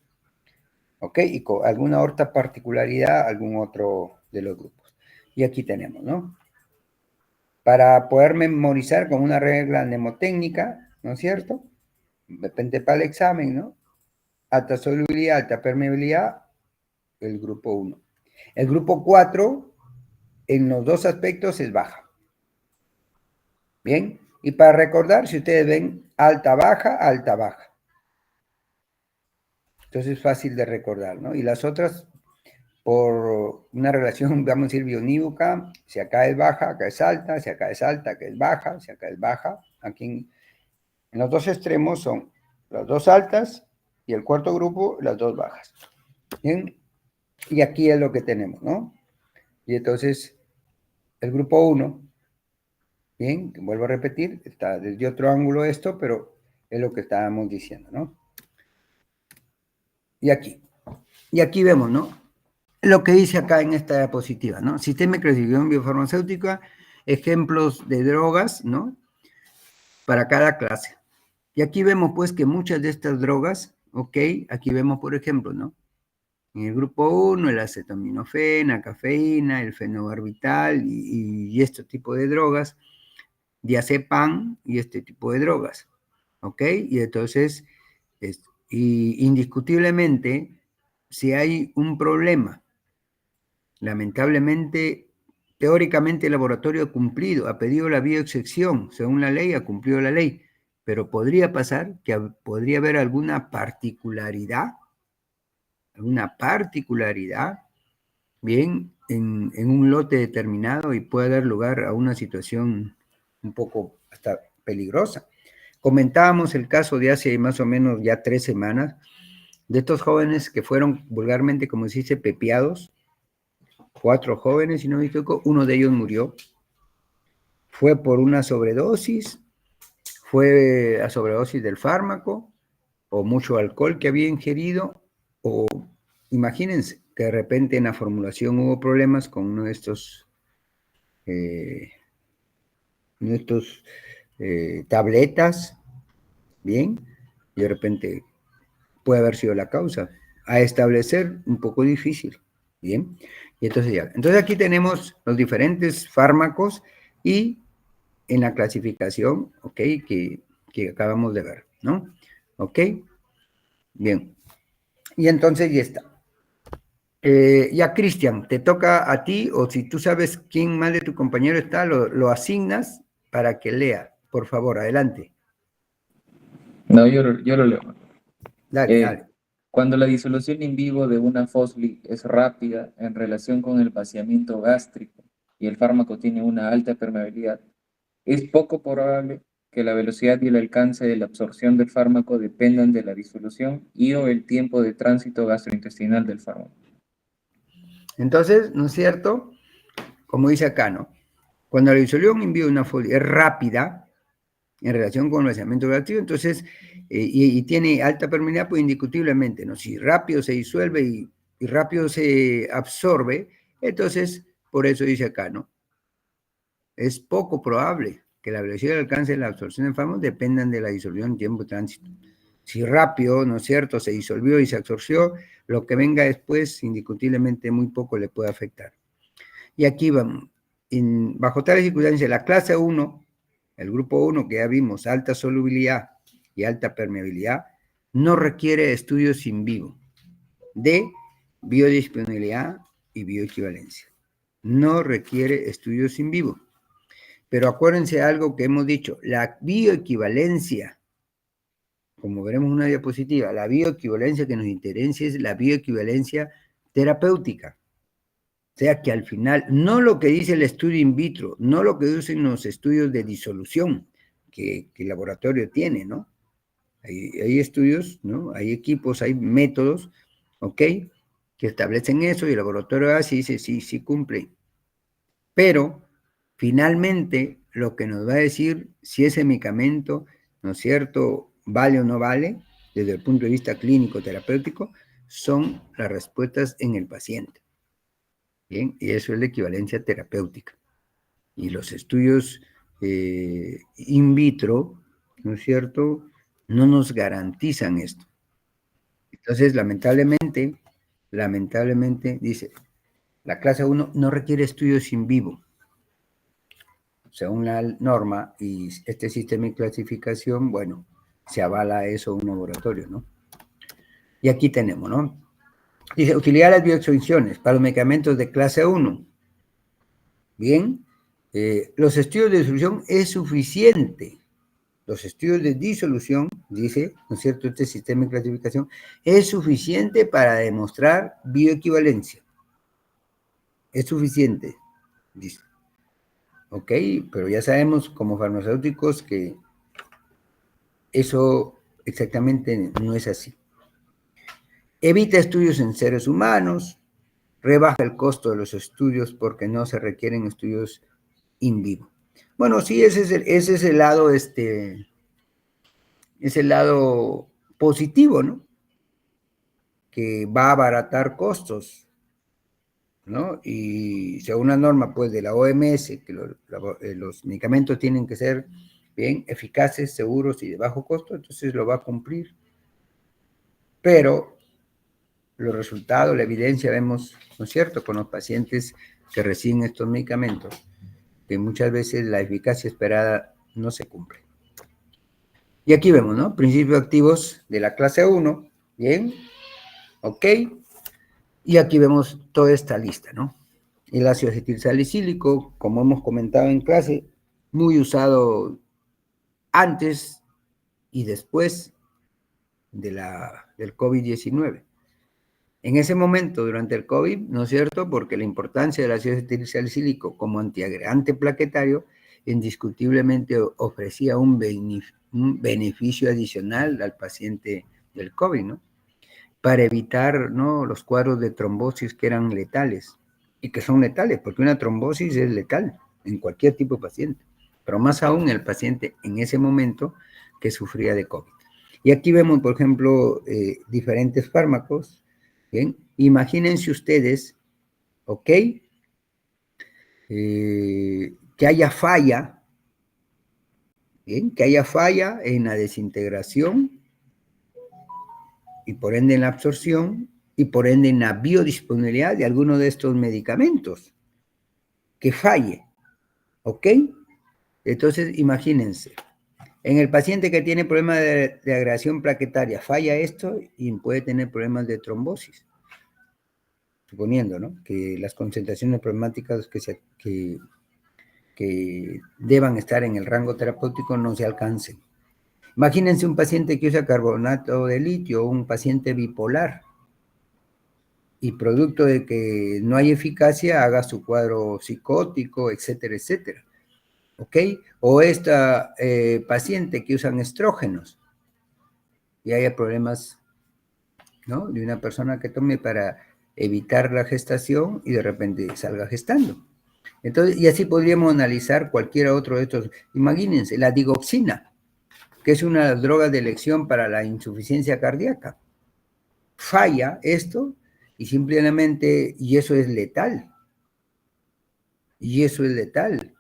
¿Ok? Y con alguna otra particularidad, algún otro de los grupos. Y aquí tenemos, ¿no? Para poder memorizar con una regla mnemotécnica, ¿no es cierto? Depende para el examen, ¿no? Alta solubilidad, alta permeabilidad, el grupo 1. El grupo 4, en los dos aspectos, es baja. Bien, y para recordar, si ustedes ven alta, baja, alta, baja. Entonces es fácil de recordar, ¿no? Y las otras, por una relación, vamos a decir, bionívoca, si acá es baja, acá es alta, si acá es alta, acá es baja, si acá es baja. Aquí en los dos extremos son las dos altas y el cuarto grupo, las dos bajas. Bien, y aquí es lo que tenemos, ¿no? Y entonces, el grupo 1, bien, vuelvo a repetir, está desde otro ángulo esto, pero es lo que estábamos diciendo, ¿no? Y aquí vemos, ¿no? Lo que dice acá en esta diapositiva, ¿no? Sistema de clasificación biofarmacéutica, ejemplos de drogas, ¿no? Para cada clase. Y aquí vemos, pues, que muchas de estas drogas, ok, aquí vemos, por ejemplo, ¿no? En el grupo 1, el acetaminofén, cafeína, el fenobarbital y este tipo de drogas, diazepam y este tipo de drogas, ¿ok? Y entonces, indiscutiblemente, si hay un problema, lamentablemente, teóricamente el laboratorio ha cumplido, ha pedido la bioexcepción, según la ley, ha cumplido la ley, pero podría pasar que podría haber alguna particularidad, bien, en un lote determinado y puede dar lugar a una situación un poco hasta peligrosa. Comentábamos el caso de hace más o menos ya 3 semanas, de estos jóvenes que fueron vulgarmente, como se dice, pepeados, 4 jóvenes, si no me equivoco, uno de ellos murió. Fue por una sobredosis, fue a sobredosis del fármaco, o mucho alcohol que había ingerido, o imagínense que de repente en la formulación hubo problemas con uno de estos, tabletas, bien, y de repente puede haber sido la causa. A establecer un poco difícil, bien. Y entonces ya, entonces aquí tenemos los diferentes fármacos y en la clasificación, ok, que acabamos de ver, ¿no? Ok, bien. Y entonces ya está. Ya, Cristian, te toca a ti, o si tú sabes quién más de tu compañero está, lo asignas para que lea. Por favor, adelante. No, yo lo leo. Dale, dale. Cuando la disolución in vivo de una fosli es rápida en relación con el vaciamiento gástrico y el fármaco tiene una alta permeabilidad, es poco probable que la velocidad y el alcance de la absorción del fármaco dependan de la disolución y o el tiempo de tránsito gastrointestinal del fármaco. Entonces, ¿no es cierto? Como dice acá, ¿no? Cuando la disolución in vivo de una fosli es rápida en relación con el vaciamiento gástrico, entonces, y tiene alta permeabilidad, pues indiscutiblemente, ¿no? Si rápido se disuelve y rápido se absorbe, entonces, por eso dice acá, ¿no? Es poco probable que la velocidad de alcance de la absorción del fármaco dependan de la disolución en tiempo de tránsito. Si rápido, ¿no es cierto?, se disolvió y se absorció, lo que venga después, indiscutiblemente, muy poco le puede afectar. Y aquí vamos. Bajo tales circunstancias, la clase 1, el grupo 1 que ya vimos, alta solubilidad y alta permeabilidad, no requiere estudios in vivo de biodisponibilidad y bioequivalencia. No requiere estudios in vivo. Pero acuérdense de algo que hemos dicho, la bioequivalencia, como veremos en una diapositiva, la bioequivalencia que nos interesa es la bioequivalencia terapéutica. O sea que al final, no lo que dice el estudio in vitro, no lo que dicen los estudios de disolución que el laboratorio tiene, ¿no? Hay estudios, ¿no? Hay equipos, hay métodos, ¿ok? Que establecen eso y el laboratorio hace y dice, sí, sí cumple. Pero, finalmente, lo que nos va a decir si ese medicamento, ¿no es cierto?, vale o no vale, desde el punto de vista clínico terapéutico, son las respuestas en el paciente. Bien, y eso es la equivalencia terapéutica. Y los estudios in vitro, ¿no es cierto?, no nos garantizan esto. Entonces, lamentablemente, dice, La clase 1 no requiere estudios in vivo, según la norma, y este sistema de clasificación, bueno, se avala eso un laboratorio, ¿no? Y aquí tenemos, ¿no? Dice, utilidad de las bioextinciones para los medicamentos de clase 1. Bien, los estudios de disolución es suficiente. Los estudios de disolución, dice, ¿no es cierto?, este sistema de clasificación, es suficiente para demostrar bioequivalencia. Es suficiente, dice. Ok, pero ya sabemos como farmacéuticos que eso exactamente no es así. Evita estudios en seres humanos, rebaja el costo de los estudios porque no se requieren estudios in vivo. Bueno, sí, ese es el lado, es el lado positivo, ¿no? Que va a abaratar costos, ¿no? Y según la norma, pues, de la OMS, que los medicamentos tienen que ser bien eficaces, seguros y de bajo costo, entonces lo va a cumplir. Pero los resultados, la evidencia, vemos, ¿no es cierto?, con los pacientes que reciben estos medicamentos, que muchas veces la eficacia esperada no se cumple. Y aquí vemos, ¿no? Principios activos de la clase 1, bien, ok, y aquí vemos toda esta lista, ¿no? El ácido acetilsalicílico, como hemos comentado en clase, muy usado antes y después del COVID-19. En ese momento, durante el COVID, ¿no es cierto?, porque la importancia del ácido acetilsalicílico como antiagregante plaquetario indiscutiblemente ofrecía un beneficio adicional al paciente del COVID, ¿no?, para evitar, ¿no?, los cuadros de trombosis que eran letales, y que son letales, porque una trombosis es letal en cualquier tipo de paciente, pero más aún el paciente en ese momento que sufría de COVID. Y aquí vemos, por ejemplo, diferentes fármacos. Bien, imagínense ustedes, ¿ok? Que haya falla, ¿bien? Que haya falla en la desintegración y por ende en la absorción y por ende en la biodisponibilidad de alguno de estos medicamentos. Que falle, ¿ok? Entonces, imagínense, en el paciente que tiene problemas de agregación plaquetaria, falla esto y puede tener problemas de trombosis. Suponiendo, ¿no?, que las concentraciones problemáticas que deban estar en el rango terapéutico no se alcancen. Imagínense un paciente que usa carbonato de litio, un paciente bipolar, y producto de que no hay eficacia, haga su cuadro psicótico, etcétera, etcétera. ¿Ok? O esta paciente que usan estrógenos y haya problemas, ¿no?, de una persona que tome para evitar la gestación y de repente salga gestando. Entonces, y así podríamos analizar cualquier otro de estos. Imagínense, la digoxina, que es una droga de elección para la insuficiencia cardíaca. Falla esto y simplemente, y eso es letal. Y eso es letal.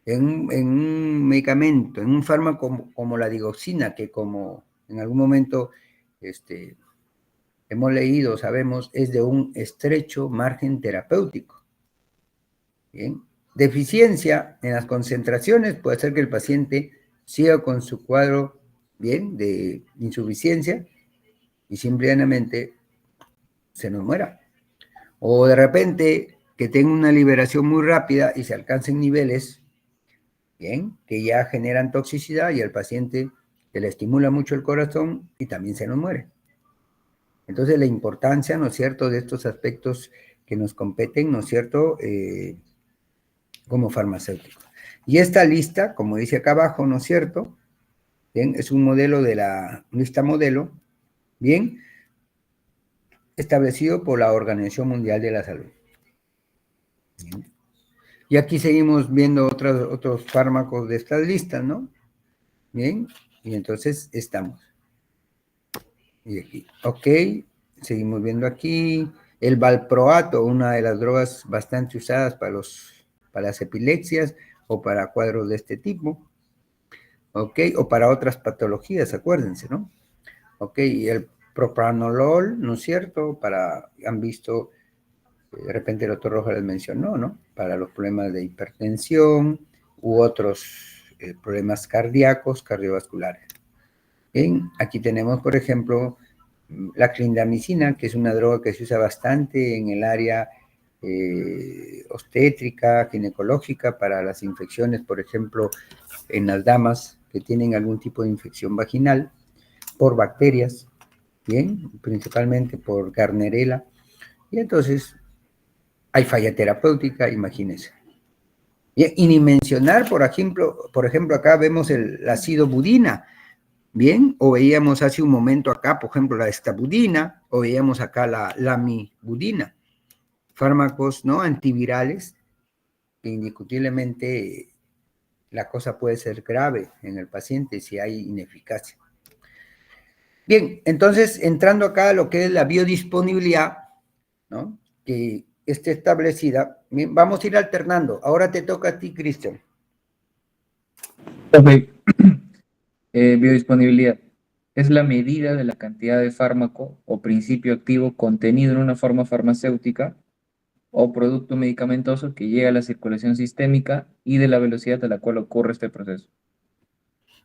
En un medicamento, en un fármaco como la digoxina, que como en algún momento hemos leído, sabemos, es de un estrecho margen terapéutico. Bien. Deficiencia en las concentraciones puede hacer que el paciente siga con su cuadro, bien, de insuficiencia y simplemente se nos muera. O de repente que tenga una liberación muy rápida y se alcancen niveles, bien, que ya generan toxicidad y al paciente se le estimula mucho el corazón y también se nos muere. Entonces la importancia, ¿no es cierto?, de estos aspectos que nos competen, ¿no es cierto?, como farmacéutico. Y esta lista, como dice acá abajo, ¿no es cierto?, bien, es un modelo de la lista modelo, bien, establecido por la Organización Mundial de la Salud. Bien. Y aquí seguimos viendo otros fármacos de estas listas, ¿no? Bien, y entonces estamos. Y aquí, ok, seguimos viendo aquí el valproato, una de las drogas bastante usadas para las epilepsias o para cuadros de este tipo, ok, o para otras patologías, acuérdense, ¿no? Ok, y el propranolol, ¿no es cierto? Han visto de repente el doctor Rojas les mencionó, ¿no? Para los problemas de hipertensión u otros problemas cardíacos, cardiovasculares. Bien, aquí tenemos, por ejemplo, la clindamicina, que es una droga que se usa bastante en el área obstétrica, ginecológica, para las infecciones, por ejemplo, en las damas que tienen algún tipo de infección vaginal por bacterias, bien, principalmente por Gardnerella, y entonces hay falla terapéutica, imagínense. Bien, y ni mencionar, por ejemplo, acá vemos el ácido budina, bien, o veíamos hace un momento acá, por ejemplo, la estabudina, o veíamos acá la lamivudina, fármacos, ¿no?, antivirales, que indiscutiblemente la cosa puede ser grave en el paciente si hay ineficacia. Bien, entonces, entrando acá a lo que es la biodisponibilidad, ¿no?, que esté establecida, bien, vamos a ir alternando. Ahora te toca a ti, Cristian. Ok. Biodisponibilidad. Es la medida de la cantidad de fármaco o principio activo contenido en una forma farmacéutica o producto medicamentoso que llega a la circulación sistémica y de la velocidad a la cual ocurre este proceso.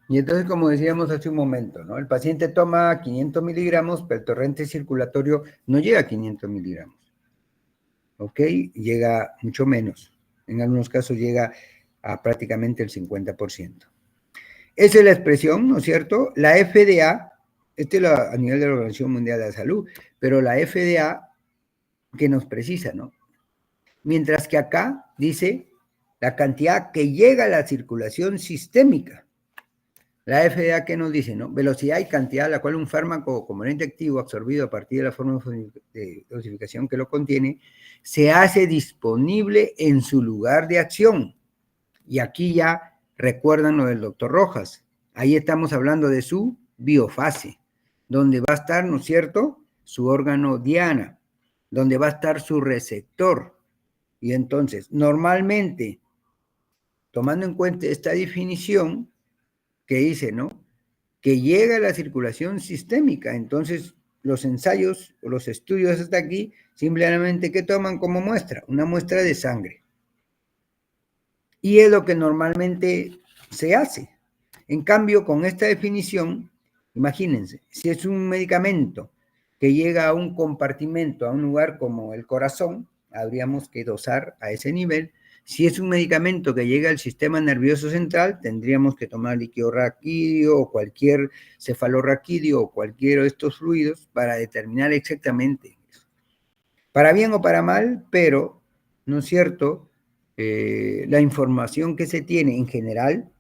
Y entonces, como decíamos hace un momento, ¿no?, el paciente toma 500 miligramos, pero el torrente circulatorio no llega a 500 miligramos. ¿Ok? Llega mucho menos. En algunos casos llega a prácticamente el 50%. Esa es la expresión, ¿no es cierto? La FDA, a nivel de la Organización Mundial de la Salud, pero la FDA que nos precisa, ¿no? Mientras que acá dice la cantidad que llega a la circulación sistémica. La FDA que nos dice, ¿no? Velocidad y cantidad a la cual un fármaco o componente activo absorbido a partir de la forma de dosificación que lo contiene se hace disponible en su lugar de acción. Y aquí ya recuerdan lo del doctor Rojas. Ahí estamos hablando de su biofase, donde va a estar, ¿no es cierto?, su órgano diana, donde va a estar su receptor. Y entonces, normalmente, tomando en cuenta esta definición que dice, ¿no?, que llega a la circulación sistémica, entonces los ensayos o los estudios hasta aquí, simplemente, ¿qué toman como muestra? Una muestra de sangre. Y es lo que normalmente se hace. En cambio, con esta definición, imagínense, si es un medicamento que llega a un compartimento, a un lugar como el corazón, habríamos que dosar a ese nivel. Si es un medicamento que llega al sistema nervioso central, tendríamos que tomar líquido raquídeo o cualquier cefalorraquídeo o cualquiera de estos fluidos para determinar exactamente eso. Para bien o para mal, pero, ¿no es cierto?, la información que se tiene en general,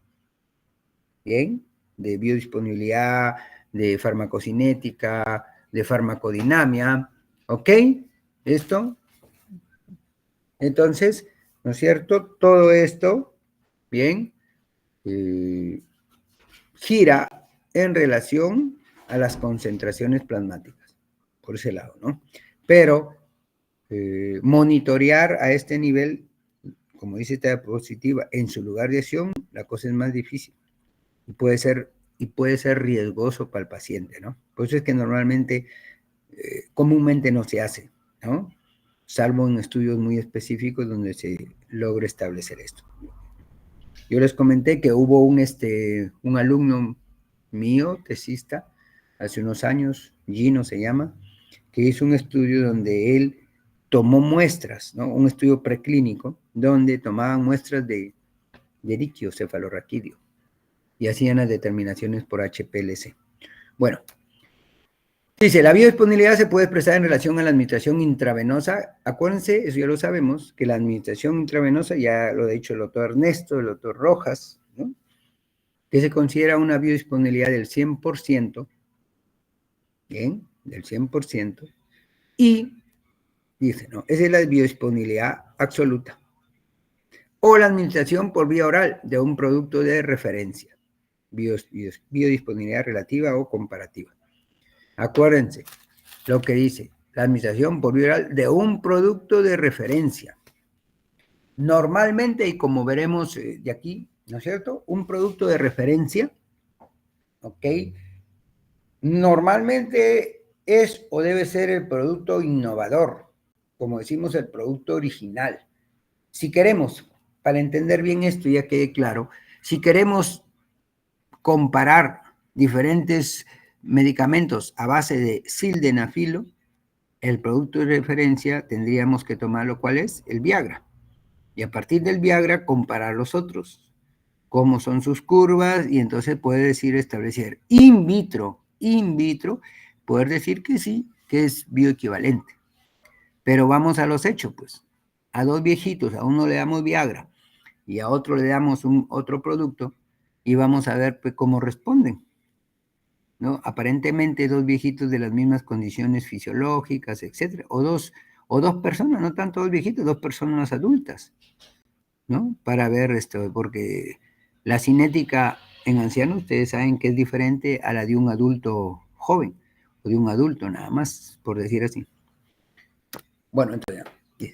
bien, de biodisponibilidad, de farmacocinética, de farmacodinamia, ¿ok? ¿Esto? Entonces, ¿no es cierto? Todo esto, bien, gira en relación a las concentraciones plasmáticas, por ese lado, ¿no? Pero monitorear a este nivel, como dice esta diapositiva, en su lugar de acción, la cosa es más difícil y puede ser riesgoso para el paciente, ¿no? Por eso es que normalmente, comúnmente no se hace, ¿no?, salvo en estudios muy específicos donde se logra establecer esto. Yo les comenté que hubo un alumno mío, tesista, hace unos años, Gino se llama, que hizo un estudio donde él tomó muestras, ¿no?, un estudio preclínico, donde tomaban muestras de líquido cefalorraquídeo y hacían las determinaciones por HPLC. Bueno, dice, la biodisponibilidad se puede expresar en relación a la administración intravenosa. Acuérdense, eso ya lo sabemos, que la administración intravenosa, ya lo ha dicho el doctor Ernesto, el doctor Rojas, ¿no?, que se considera una biodisponibilidad del 100%, bien, del 100%, y dice, ¿no?, esa es la biodisponibilidad absoluta. O la administración por vía oral de un producto de referencia, biodisponibilidad relativa o comparativa. Acuérdense lo que dice, la administración por vía oral de un producto de referencia. Normalmente, y como veremos de aquí, ¿no es cierto?, un producto de referencia, ¿ok?, normalmente es o debe ser el producto innovador. como decimos, el producto original. Si queremos, para entender bien esto, ya quede claro, si queremos comparar diferentes medicamentos a base de sildenafilo, el producto de referencia tendríamos que tomarlo, ¿cuál es? El Viagra. Y a partir del Viagra comparar los otros, cómo son sus curvas, y entonces puede decir, establecer in vitro, poder decir que sí, que es bioequivalente. Pero vamos a los hechos, pues. A dos viejitos, a uno le damos Viagra y a otro le damos otro producto y vamos a ver pues, cómo responden, ¿no? Aparentemente dos viejitos de las mismas condiciones fisiológicas, etcétera, o dos personas, no tanto dos viejitos, dos personas adultas, ¿no? Para ver esto, porque la cinética en ancianos, ustedes saben que es diferente a la de un adulto joven, o de un adulto nada más, por decir así. Bueno, entonces,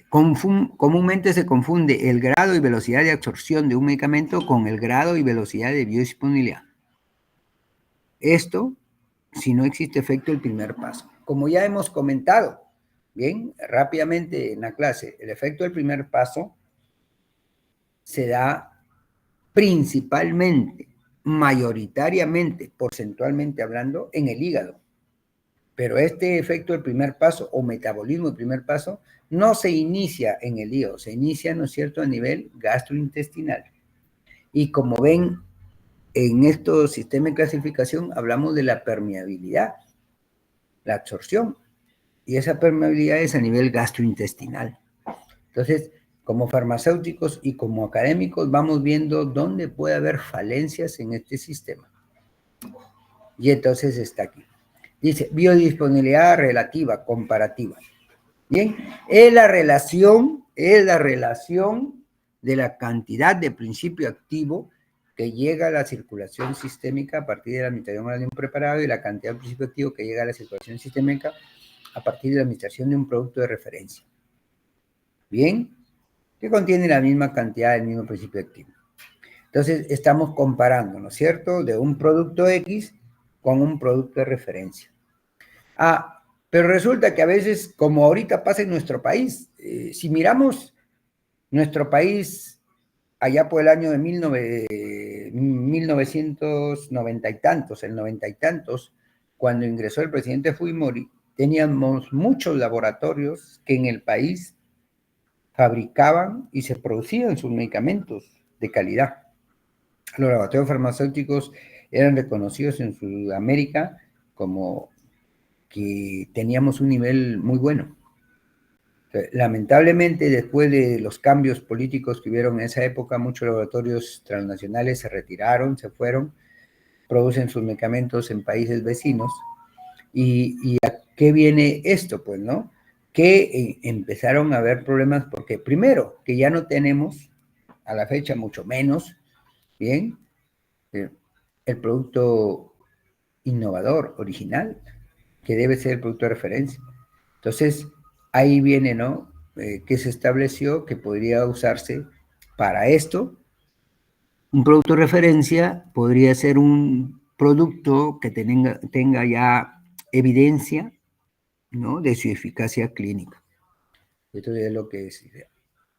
comúnmente se confunde el grado y velocidad de absorción de un medicamento con el grado y velocidad de biodisponibilidad. Esto, si no existe efecto del primer paso. Como ya hemos comentado, bien, rápidamente en la clase, el efecto del primer paso se da principalmente, mayoritariamente, porcentualmente hablando, en el hígado. Pero este efecto del primer paso o metabolismo del primer paso no se inicia en el hígado, se inicia, ¿no es cierto?, a nivel gastrointestinal. Y como ven, en estos sistemas de clasificación hablamos de la permeabilidad, la absorción, y esa permeabilidad es a nivel gastrointestinal. Entonces, como farmacéuticos y como académicos vamos viendo dónde puede haber falencias en este sistema. Y entonces está aquí. Dice, biodisponibilidad relativa, comparativa. Bien, es la relación de la cantidad de principio activo que llega a la circulación sistémica a partir de la administración oral de un preparado y la cantidad de principio activo que llega a la circulación sistémica a partir de la administración de un producto de referencia. Bien, que contiene la misma cantidad del mismo principio activo. Entonces, estamos comparando, ¿no es cierto?, de un producto X con un producto de referencia. Pero resulta que a veces, como ahorita pasa en nuestro país, si miramos nuestro país allá por el año de 1990 y tantos, el 90 y tantos, cuando ingresó el presidente Fujimori, teníamos muchos laboratorios que en el país fabricaban y se producían sus medicamentos de calidad. Los laboratorios farmacéuticos eran reconocidos en Sudamérica como que teníamos un nivel muy bueno. Lamentablemente, después de los cambios políticos que hubieron en esa época, muchos laboratorios transnacionales se retiraron, se fueron, producen sus medicamentos en países vecinos. ¿Y a qué viene esto? Pues, ¿no? Que empezaron a haber problemas porque, primero, que ya no tenemos, a la fecha mucho menos, bien, el producto innovador, original, que debe ser el producto de referencia. Entonces, ahí viene, ¿no? Que se estableció que podría usarse para esto. Un producto de referencia podría ser un producto que tenga ya evidencia, ¿no?, de su eficacia clínica. Esto es lo que es idea.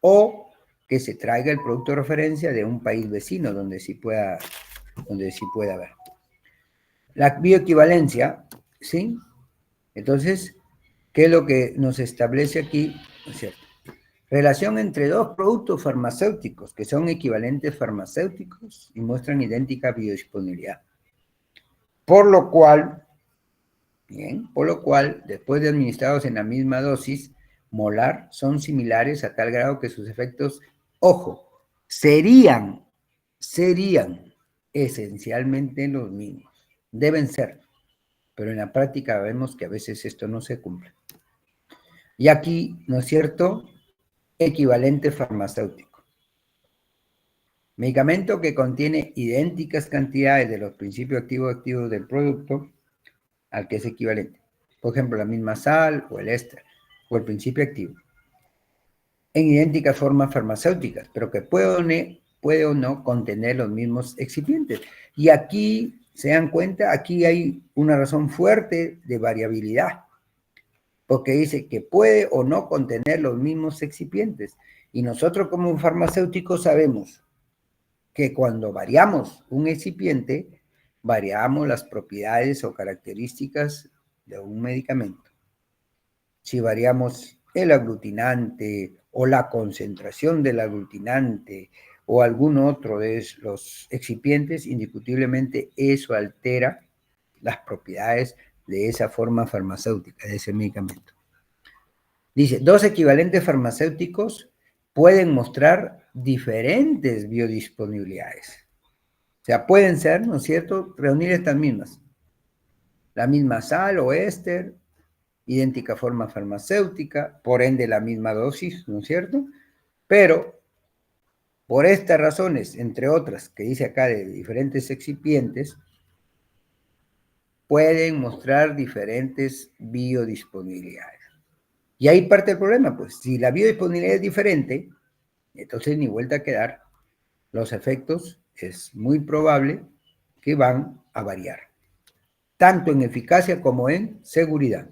O que se traiga el producto de referencia de un país vecino donde sí pueda haber. La bioequivalencia, ¿sí? Entonces, ¿qué es lo que nos establece aquí? ¿No es cierto? Relación entre dos productos farmacéuticos que son equivalentes farmacéuticos y muestran idéntica biodisponibilidad. Por lo cual, después de administrados en la misma dosis molar, son similares a tal grado que sus efectos, ojo, serían esencialmente los mismos. Deben ser, pero en la práctica vemos que a veces esto no se cumple. Y aquí, ¿no es cierto?, equivalente farmacéutico. Medicamento que contiene idénticas cantidades de los principios activos del producto al que es equivalente. Por ejemplo, la misma sal o el éster o el principio activo. En idénticas formas farmacéuticas, pero que puede o no contener los mismos excipientes. Y aquí, se dan cuenta, aquí hay una razón fuerte de variabilidad. porque dice que puede o no contener los mismos excipientes. Y nosotros como farmacéuticos sabemos que cuando variamos un excipiente, variamos las propiedades o características de un medicamento. Si variamos el aglutinante o la concentración del aglutinante o algún otro de los excipientes, indiscutiblemente eso altera las propiedades de esa forma farmacéutica, de ese medicamento. Dice, dos equivalentes farmacéuticos pueden mostrar diferentes biodisponibilidades. O sea, pueden ser, ¿no es cierto?, reunir estas mismas. La misma sal o éster, idéntica forma farmacéutica, por ende la misma dosis, ¿no es cierto? Pero por estas razones, entre otras, que dice acá de diferentes excipientes, pueden mostrar diferentes biodisponibilidades. Y ahí parte el problema, pues, si la biodisponibilidad es diferente, entonces ni vuelta a quedar, los efectos es muy probable que van a variar, tanto en eficacia como en seguridad.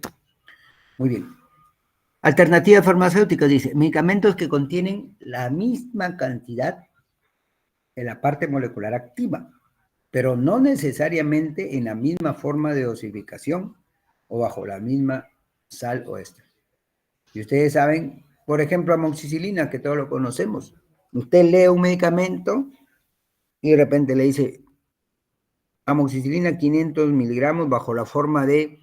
Muy bien. Alternativa farmacéutica dice, medicamentos que contienen la misma cantidad de la parte molecular activa, pero no necesariamente en la misma forma de dosificación o bajo la misma sal o éster. Y ustedes saben, por ejemplo, amoxicilina, que todos lo conocemos. Usted lee un medicamento y de repente le dice amoxicilina 500 miligramos bajo la forma de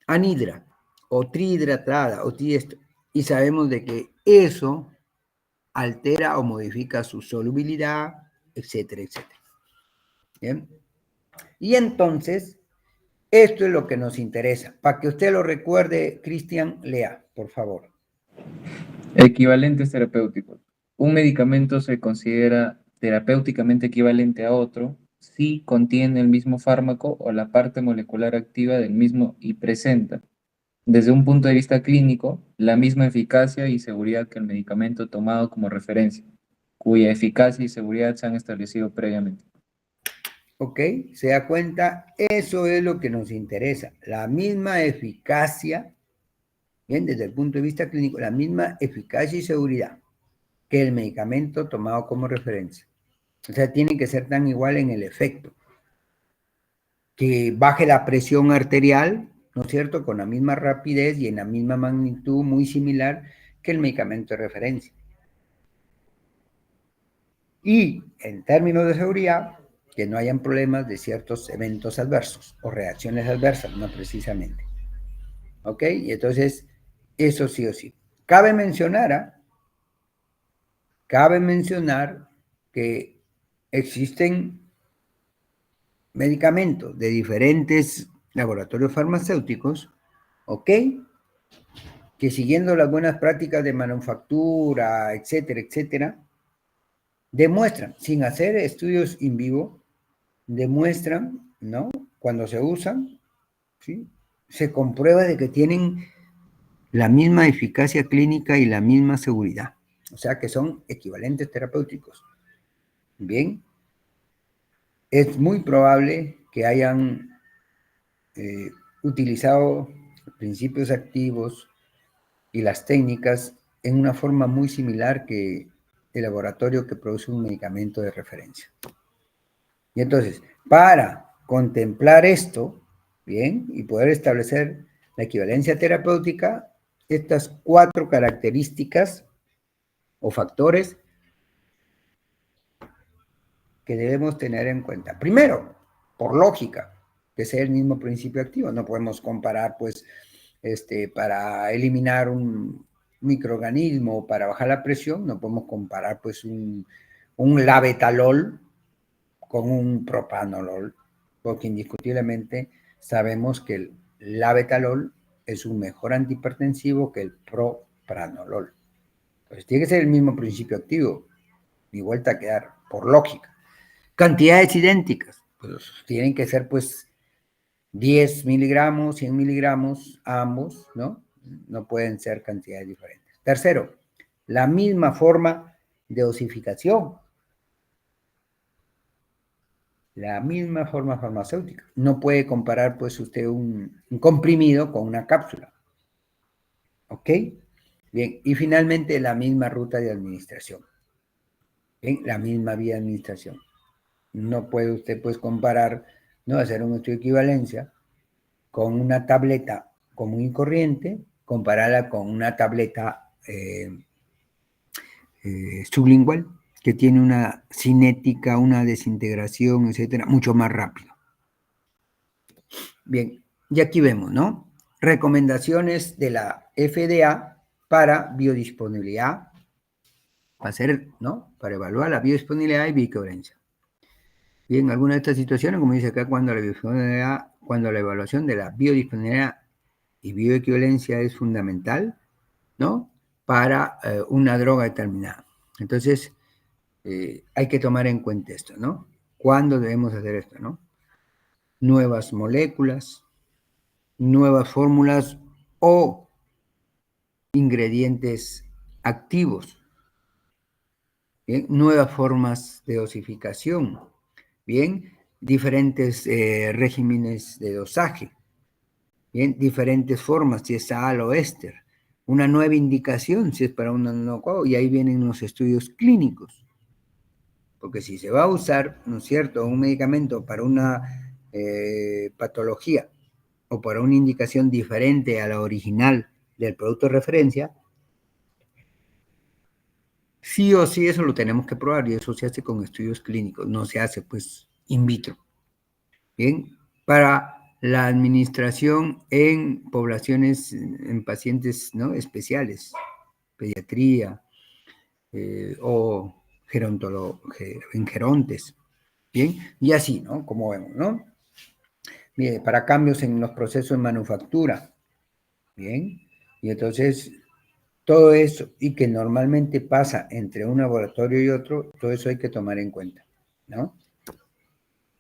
anhidra o trihidratada o triestro. Y sabemos de que eso altera o modifica su solubilidad, etcétera, etcétera. ¿Bien? Y entonces, esto es lo que nos interesa. Para que usted lo recuerde, Cristian, lea, por favor. Equivalentes terapéuticos. Un medicamento se considera terapéuticamente equivalente a otro si contiene el mismo fármaco o la parte molecular activa del mismo y presenta, desde un punto de vista clínico, la misma eficacia y seguridad que el medicamento tomado como referencia, cuya eficacia y seguridad se han establecido previamente. ¿Ok? ¿Se da cuenta? Eso es lo que nos interesa. La misma eficacia, bien, desde el punto de vista clínico, la misma eficacia y seguridad que el medicamento tomado como referencia. O sea, tiene que ser tan igual en el efecto. Que baje la presión arterial, ¿no es cierto?, con la misma rapidez y en la misma magnitud, muy similar que el medicamento de referencia. Y en términos de seguridad, que no hayan problemas de ciertos eventos adversos o reacciones adversas, no precisamente. ¿Ok? Y entonces, eso sí o sí. Cabe mencionar que existen medicamentos de diferentes laboratorios farmacéuticos, ¿ok?, que siguiendo las buenas prácticas de manufactura, etcétera, etcétera, demuestran, sin hacer estudios in vivo, demuestran, ¿no?, cuando se usan, ¿sí?, se comprueba de que tienen la misma eficacia clínica y la misma seguridad. O sea que son equivalentes terapéuticos. Bien, es muy probable que hayan utilizado principios activos y las técnicas en una forma muy similar que el laboratorio que produce un medicamento de referencia. Y entonces, para contemplar esto, bien, y poder establecer la equivalencia terapéutica, estas 4 características o factores que debemos tener en cuenta. Primero, por lógica, que sea el mismo principio activo. No podemos comparar, pues, para eliminar un microorganismo, para bajar la presión, no podemos comparar, pues, un labetalol con un propranolol, porque indiscutiblemente sabemos que el labetalol es un mejor antihipertensivo que el propranolol. Pues tiene que ser el mismo principio activo, ni vuelta a quedar, por lógica. Cantidades idénticas, pues tienen que ser, pues, 10 miligramos, 100 miligramos, ambos, ¿no? No pueden ser cantidades diferentes. Tercero, la misma forma de dosificación. La misma forma farmacéutica. No puede comparar, pues, usted un comprimido con una cápsula. ¿Ok? Bien, y finalmente la misma ruta de administración. Bien, la misma vía de administración. No puede usted pues comparar, no hacer un estudio de equivalencia con una tableta común y corriente, compararla con una tableta sublingual que tiene una cinética, una desintegración, etcétera, mucho más rápido. Bien, y aquí vemos, ¿no? Recomendaciones de la FDA para biodisponibilidad, para hacer, ¿no? Para evaluar la biodisponibilidad y bioequivalencia. Bien, algunas de estas situaciones, como dice acá, cuando la evaluación de la biodisponibilidad y bioequivalencia es fundamental, ¿no? Para una droga determinada. Entonces, hay que tomar en cuenta esto, ¿no? ¿Cuándo debemos hacer esto, no? Nuevas moléculas, nuevas fórmulas o ingredientes activos, ¿bien? Nuevas formas de dosificación, ¿bien? Diferentes regímenes de dosaje, ¿bien? Diferentes formas, si es sal o éster, una nueva indicación, si es para un no, y ahí vienen los estudios clínicos. Porque si se va a usar, ¿no es cierto?, un medicamento para una patología o para una indicación diferente a la original del producto de referencia, sí o sí eso lo tenemos que probar y eso se hace con estudios clínicos, no se hace pues in vitro. Bien, para la administración en poblaciones, en pacientes, ¿no?, especiales, pediatría o en gerontes. Bien, y así, ¿no? Como vemos, ¿no? Bien, para cambios en los procesos de manufactura. Bien, y entonces todo eso, y que normalmente pasa entre un laboratorio y otro, todo eso hay que tomar en cuenta, ¿no?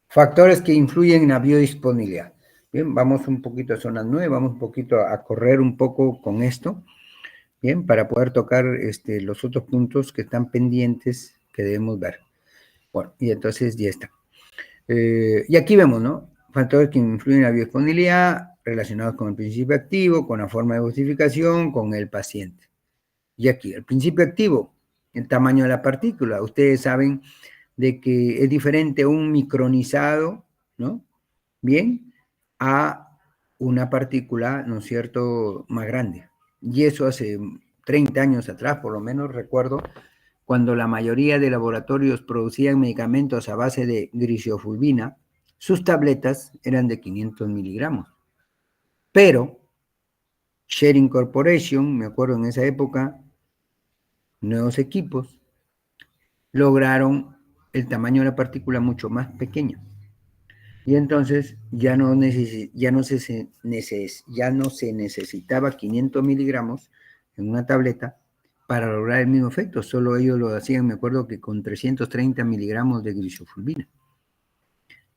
Factores que influyen en la biodisponibilidad. Bien, vamos un poquito a zona 9, vamos un poquito a correr un poco con esto, bien, para poder tocar los otros puntos que están pendientes que debemos ver. Bueno, y entonces ya está. Y aquí vemos, ¿no? Factores que influyen en la biodisponibilidad relacionados con el principio activo, con la forma de dosificación, con el paciente. Y aquí, el principio activo, el tamaño de la partícula. Ustedes saben de que es diferente un micronizado, ¿no? Bien, a una partícula, ¿no es cierto?, más grande. Y eso hace 30 años atrás, por lo menos, recuerdo, cuando la mayoría de laboratorios producían medicamentos a base de grisofulvina, sus tabletas eran de 500 miligramos. Pero Sharing Corporation, me acuerdo en esa época, nuevos equipos, lograron el tamaño de la partícula mucho más pequeño. Y entonces ya no se necesitaba 500 miligramos en una tableta para lograr el mismo efecto. Solo ellos lo hacían, me acuerdo, que con 330 miligramos de grisofulvina.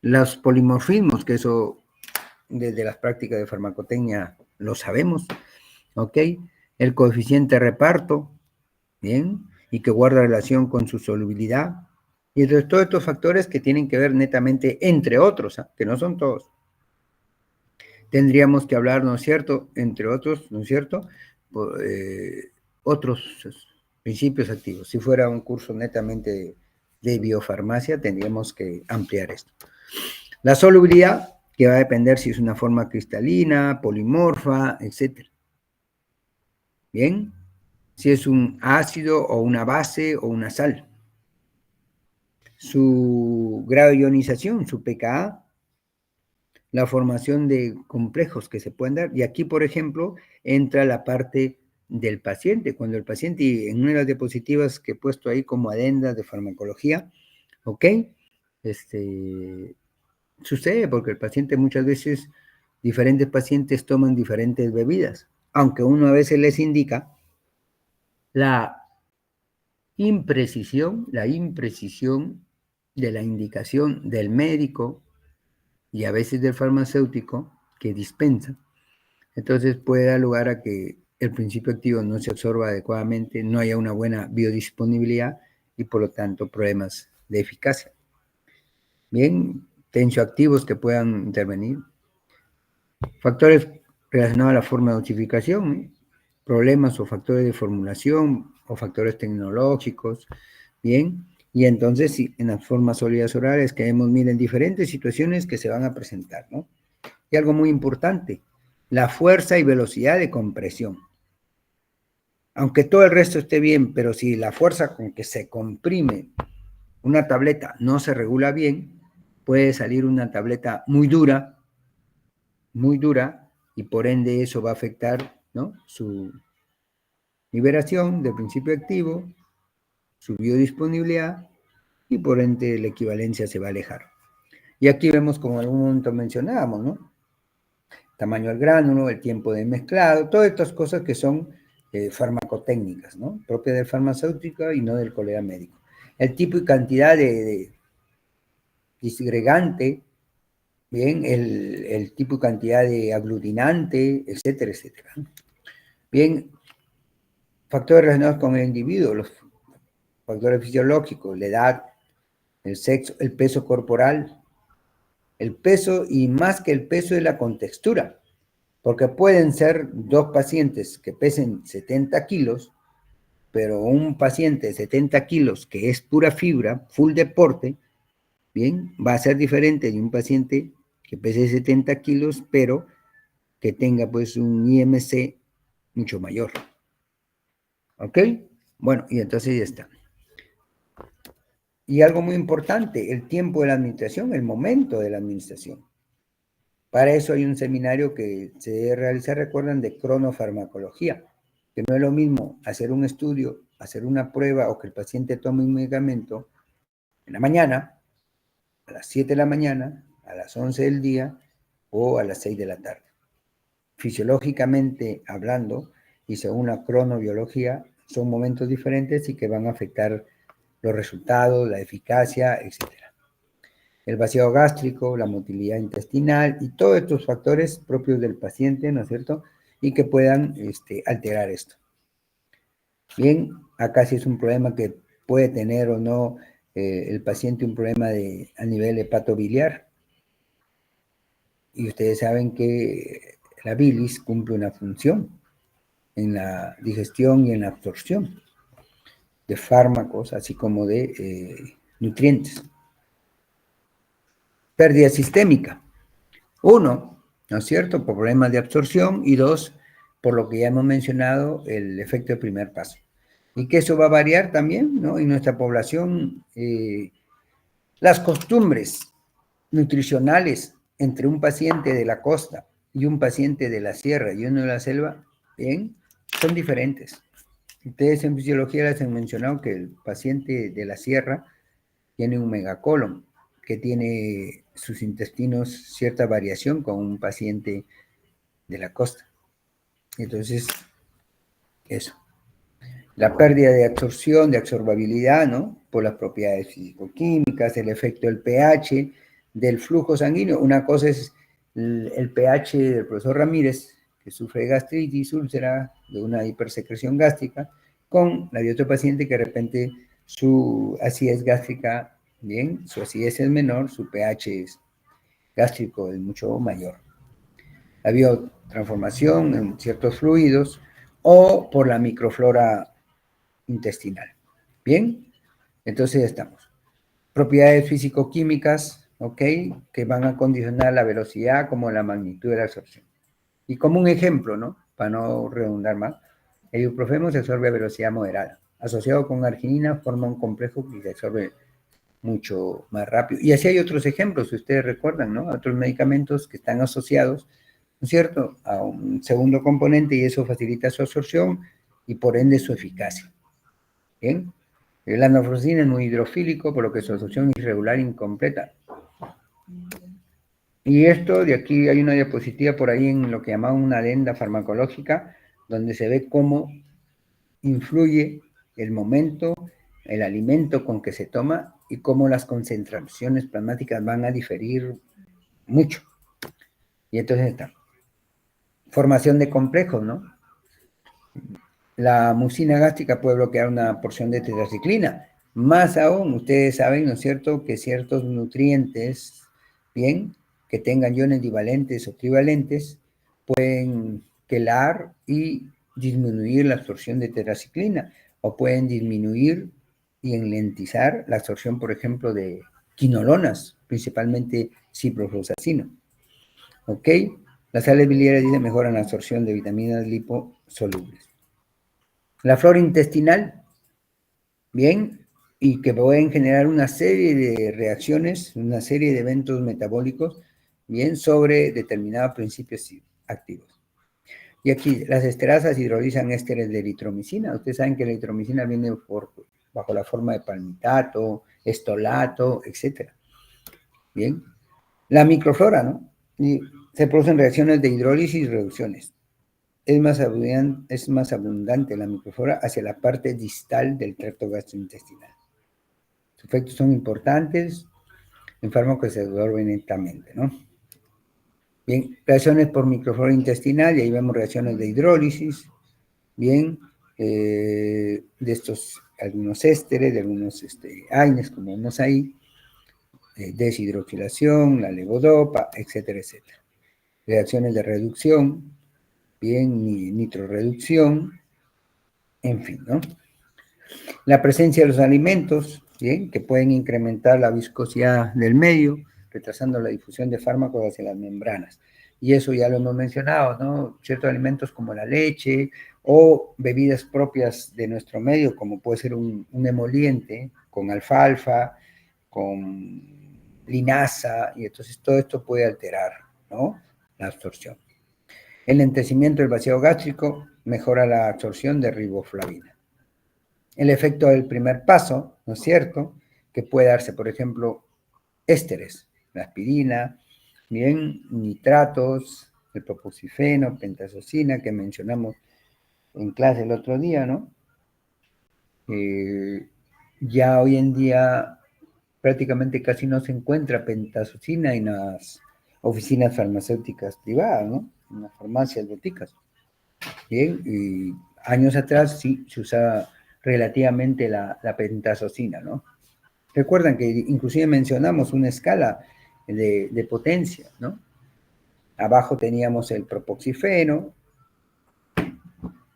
Los polimorfismos, que eso desde las prácticas de farmacotecnia lo sabemos, ¿ok? El coeficiente de reparto, ¿bien? Y que guarda relación con su solubilidad. Y entonces todos estos factores que tienen que ver netamente, entre otros, ¿eh?, que no son todos. Tendríamos que hablar, ¿no es cierto?, entre otros, ¿no es cierto?, otros principios activos. Si fuera un curso netamente de biofarmacia, tendríamos que ampliar esto. La solubilidad, que va a depender si es una forma cristalina, polimorfa, etc. Bien, si es un ácido o una base o una sal. Su grado de ionización, su pKa, la formación de complejos que se pueden dar. Y aquí, por ejemplo, entra la parte del paciente. Cuando el paciente, en una de las diapositivas que he puesto ahí como adendas de farmacología, ¿ok? Sucede porque el paciente muchas veces, diferentes pacientes toman diferentes bebidas, aunque uno a veces les indica la imprecisión de la indicación del médico y a veces del farmacéutico que dispensa. Entonces puede dar lugar a que el principio activo no se absorba adecuadamente, no haya una buena biodisponibilidad y por lo tanto problemas de eficacia. Bien, tensioactivos que puedan intervenir. Factores relacionados a la forma de dosificación, problemas o factores de formulación o factores tecnológicos, ¿bien? Y entonces, sí, en las formas sólidas orales queremos, miren, diferentes situaciones que se van a presentar, ¿no? Y algo muy importante, la fuerza y velocidad de compresión. Aunque todo el resto esté bien, pero si la fuerza con que se comprime una tableta no se regula bien, puede salir una tableta muy dura, y por ende eso va a afectar, ¿no?, su liberación del principio activo, su biodisponibilidad, y por ende la equivalencia se va a alejar. Y aquí vemos, como en algún momento mencionábamos, ¿no?, tamaño del gránulo, el tiempo de mezclado, todas estas cosas que son farmacotécnicas, ¿no?, propias del farmacéutico y no del colega médico. El tipo y cantidad de disgregante, bien, el tipo y cantidad de aglutinante, etcétera, etcétera. Bien, factores relacionados con el individuo, los factores fisiológicos, la edad, el sexo, el peso corporal, el peso, y más que el peso, es la contextura, porque pueden ser dos pacientes que pesen 70 kilos, pero un paciente de 70 kilos que es pura fibra, full deporte, bien, va a ser diferente de un paciente que pese 70 kilos, pero que tenga pues un IMC mucho mayor. ¿Ok? Bueno, y entonces ya está. Y algo muy importante, el tiempo de la administración, el momento de la administración. Para eso hay un seminario que se debe realizar, recuerdan, de cronofarmacología, que no es lo mismo hacer un estudio, hacer una prueba o que el paciente tome un medicamento en la mañana, a las 7 de la mañana, a las 11 del día o a las 6 de la tarde. Fisiológicamente hablando y según la cronobiología, son momentos diferentes y que van a afectar los resultados, la eficacia, etc. El vaciado gástrico, la motilidad intestinal y todos estos factores propios del paciente, ¿no es cierto?, y que puedan alterar esto. Bien, acá sí es un problema que puede tener o no el paciente, un problema a nivel hepatobiliar. Y ustedes saben que la bilis cumple una función en la digestión y en la absorción de fármacos, así como de nutrientes. Pérdida sistémica. Uno, ¿no es cierto?, por problemas de absorción, y dos, por lo que ya hemos mencionado, el efecto del primer paso. Y que eso va a variar también, ¿no?, en nuestra población. Las costumbres nutricionales entre un paciente de la costa y un paciente de la sierra y uno de la selva, bien, son diferentes. Ustedes en fisiología les han mencionado que el paciente de la sierra tiene un megacolon, que tiene sus intestinos cierta variación con un paciente de la costa. Entonces, eso. La pérdida de absorción, de absorbabilidad, ¿no?, por las propiedades físico-químicas, el efecto del pH, del flujo sanguíneo. Una cosa es el pH del profesor Ramírez, que sufre gastritis, úlcera, de una hipersecreción gástrica, con la de otro paciente que de repente su acidez gástrica, bien, su acidez es menor, su pH gástrico es mucho mayor. La biotransformación en ciertos fluidos o por la microflora intestinal. Bien, entonces ya estamos. Propiedades físico-químicas, ¿ok?, que van a condicionar la velocidad como la magnitud de la absorción. Y como un ejemplo, ¿no?, para no redundar más, el ibuprofeno se absorbe a velocidad moderada. Asociado con arginina forma un complejo que se absorbe mucho más rápido. Y así hay otros ejemplos, si ustedes recuerdan, ¿no?, otros medicamentos que están asociados, ¿no es cierto?, a un segundo componente, y eso facilita su absorción y por ende su eficacia. Bien, el naproxen es muy hidrofílico, por lo que su absorción es irregular e incompleta. Y esto, de aquí hay una diapositiva por ahí en lo que llamaban una adenda farmacológica, donde se ve cómo influye el momento, el alimento con que se toma y cómo las concentraciones plasmáticas van a diferir mucho. Y entonces está. Formación de complejos, ¿no? La mucina gástrica puede bloquear una porción de tetraciclina. Más aún, ustedes saben, ¿no es cierto?, que ciertos nutrientes, bien, que tengan iones divalentes o trivalentes, pueden quelar y disminuir la absorción de tetraciclina o pueden disminuir y enlentizar la absorción, por ejemplo, de quinolonas, principalmente ciprofloxacino. ¿Ok? Las sales biliares mejoran la absorción de vitaminas liposolubles. La flora intestinal, bien, y que pueden generar una serie de reacciones, una serie de eventos metabólicos, bien, sobre determinados principios activos. Y aquí, las esterasas hidrolizan ésteres de eritromicina. Ustedes saben que la eritromicina viene bajo la forma de palmitato, estolato, etc. Bien. La microflora, ¿no? Y se producen reacciones de hidrólisis y reducciones. Es más abundante la microflora hacia la parte distal del tracto gastrointestinal. Sus efectos son importantes en fármacos que se absorben lentamente, ¿no? Bien, reacciones por microflora intestinal, y ahí vemos reacciones de hidrólisis, bien, de estos, algunos ésteres, de algunos AINES, como vemos ahí, deshidroxilación, la levodopa, etcétera, etcétera. Reacciones de reducción, bien, nitroreducción, en fin, ¿no? La presencia de los alimentos, bien, que pueden incrementar la viscosidad del medio, retrasando la difusión de fármacos hacia las membranas. Y eso ya lo hemos mencionado, ¿no? Ciertos alimentos como la leche o bebidas propias de nuestro medio, como puede ser un emoliente con alfalfa, con linaza, y entonces todo esto puede alterar, ¿no?, la absorción. El lentecimiento del vaciado gástrico mejora la absorción de riboflavina. El efecto del primer paso, ¿no es cierto?, que puede darse, por ejemplo, ésteres, la aspirina, bien, nitratos, el propoxifeno, pentazocina, que mencionamos en clase el otro día, ¿no? Ya hoy en día prácticamente casi no se encuentra pentazocina en las oficinas farmacéuticas privadas, ¿no? En las farmacias boticas. Bien, y años atrás sí se usaba relativamente la pentazocina, ¿no? Recuerdan que inclusive mencionamos una escala de potencia, ¿no? Abajo teníamos el propoxifeno,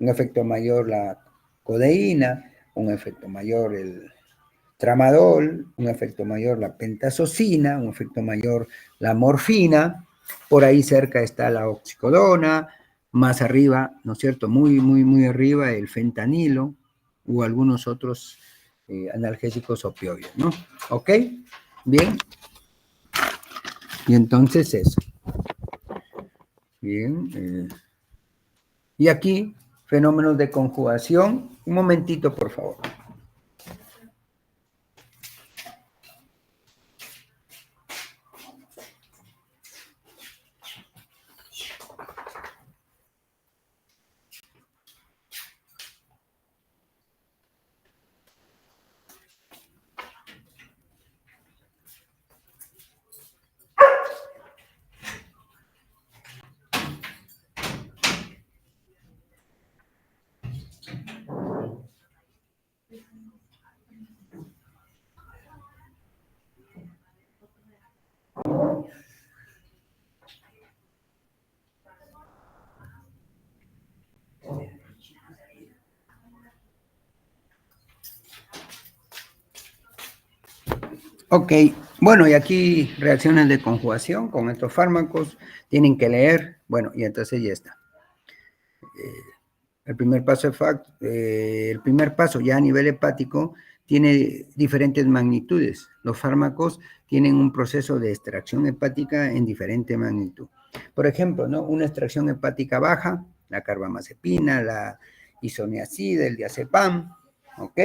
un efecto mayor la codeína, un efecto mayor el tramadol, un efecto mayor la pentazocina, un efecto mayor la morfina, por ahí cerca está la oxicodona, más arriba, ¿no es cierto?, muy arriba el fentanilo o algunos otros analgésicos opioides, ¿no? ¿Ok? Bien. Y entonces eso. Bien. Y aquí, fenómenos de conjugación. Un momentito, por favor. Ok, bueno, y aquí reacciones de conjugación con estos fármacos, tienen que leer, bueno, y entonces ya está. El primer paso ya a nivel hepático tiene diferentes magnitudes. Los fármacos tienen un proceso de extracción hepática en diferente magnitud. Por ejemplo, ¿no?, una extracción hepática baja, la carbamazepina, la isoniazida, el diazepam, ¿ok?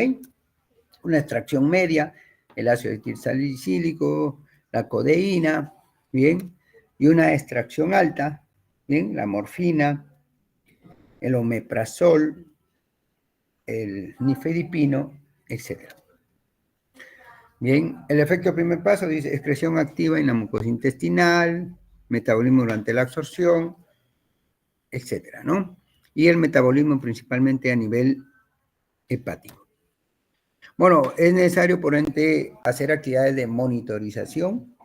Una extracción media, el ácido etilsalicílico, la codeína, ¿bien? Y una extracción alta, ¿bien?, la morfina, el omeprazol, el nifedipino, etc. Bien, el efecto del primer paso dice excreción activa en la mucosa intestinal, metabolismo durante la absorción, etc., ¿no? Y el metabolismo principalmente a nivel hepático. Bueno, es necesario, por ende, hacer actividades de monitorización,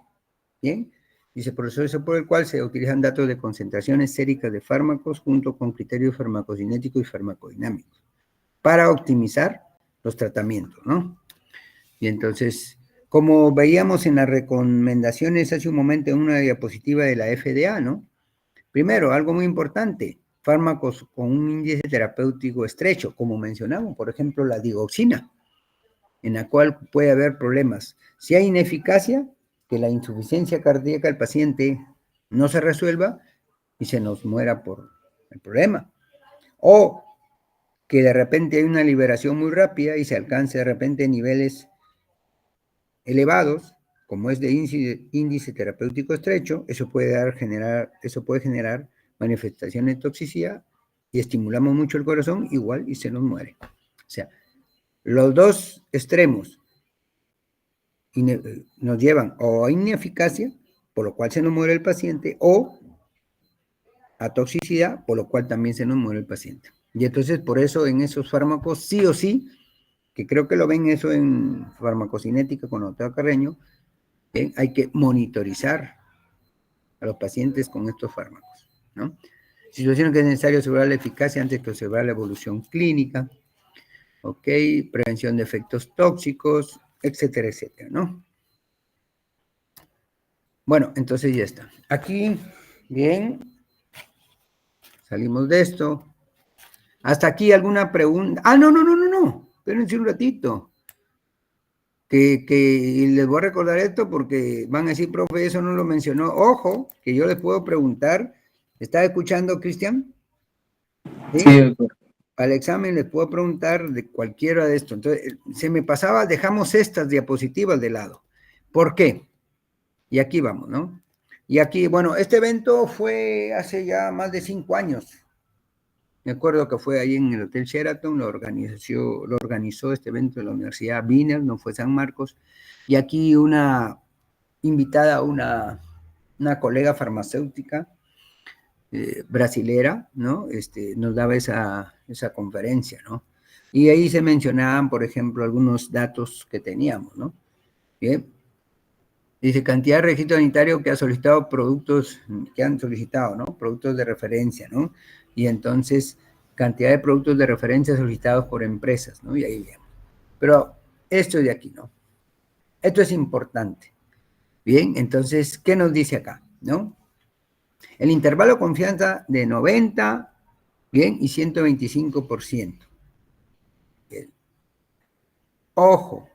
¿bien? Dice, proceso por el cual se utilizan datos de concentraciones séricas de fármacos junto con criterios farmacocinéticos y farmacodinámicos para optimizar los tratamientos, ¿no? Y entonces, como veíamos en las recomendaciones hace un momento en una diapositiva de la FDA, ¿no? Primero, algo muy importante, fármacos con un índice terapéutico estrecho, como mencionamos, por ejemplo, la digoxina, en la cual puede haber problemas. Si hay ineficacia, que la insuficiencia cardíaca del paciente no se resuelva y se nos muera por el problema. O que de repente hay una liberación muy rápida y se alcance de repente niveles elevados, como es de índice terapéutico estrecho, eso puede generar manifestaciones de toxicidad y estimulamos mucho el corazón, igual y se nos muere. O sea, los dos extremos nos llevan o a ineficacia, por lo cual se nos muere el paciente, o a toxicidad, por lo cual también se nos muere el paciente. Y entonces, por eso en esos fármacos, sí o sí, que creo que lo ven eso en farmacocinética con el doctor Carreño, hay que monitorizar a los pacientes con estos fármacos, ¿no? Situación que es necesario asegurar la eficacia antes que observar la evolución clínica, ¿ok? Prevención de efectos tóxicos, etcétera, etcétera, ¿no? Bueno, entonces ya está. Aquí, bien, salimos de esto. Hasta aquí alguna pregunta. Ah, no. Espérense un ratito. Que les voy a recordar esto porque van a decir, profe, eso no lo mencionó. Ojo, que yo les puedo preguntar. ¿Está escuchando, Cristian? ¿Sí? Sí, doctor. Al examen les puedo preguntar de cualquiera de esto. Entonces, se me pasaba, dejamos estas diapositivas de lado. ¿Por qué? Y aquí vamos, ¿no? Y aquí, bueno, este evento fue hace ya más de 5 años. Me acuerdo que fue ahí en el Hotel Sheraton, lo organizó este evento de la Universidad Wiener, no fue San Marcos. Y aquí una invitada, una colega farmacéutica brasilera, ¿no? Nos daba esa conferencia, ¿no? Y ahí se mencionaban, por ejemplo, algunos datos que teníamos, ¿no? Bien. Dice, cantidad de registro sanitario que ha solicitado productos, que han solicitado, ¿no? Productos de referencia, ¿no? Y entonces, cantidad de productos de referencia solicitados por empresas, ¿no? Y ahí bien. Pero esto de aquí, ¿no? Esto es importante. Bien, entonces, ¿qué nos dice acá, no? El intervalo de confianza de 90, bien, y 125%. Bien. Ojo,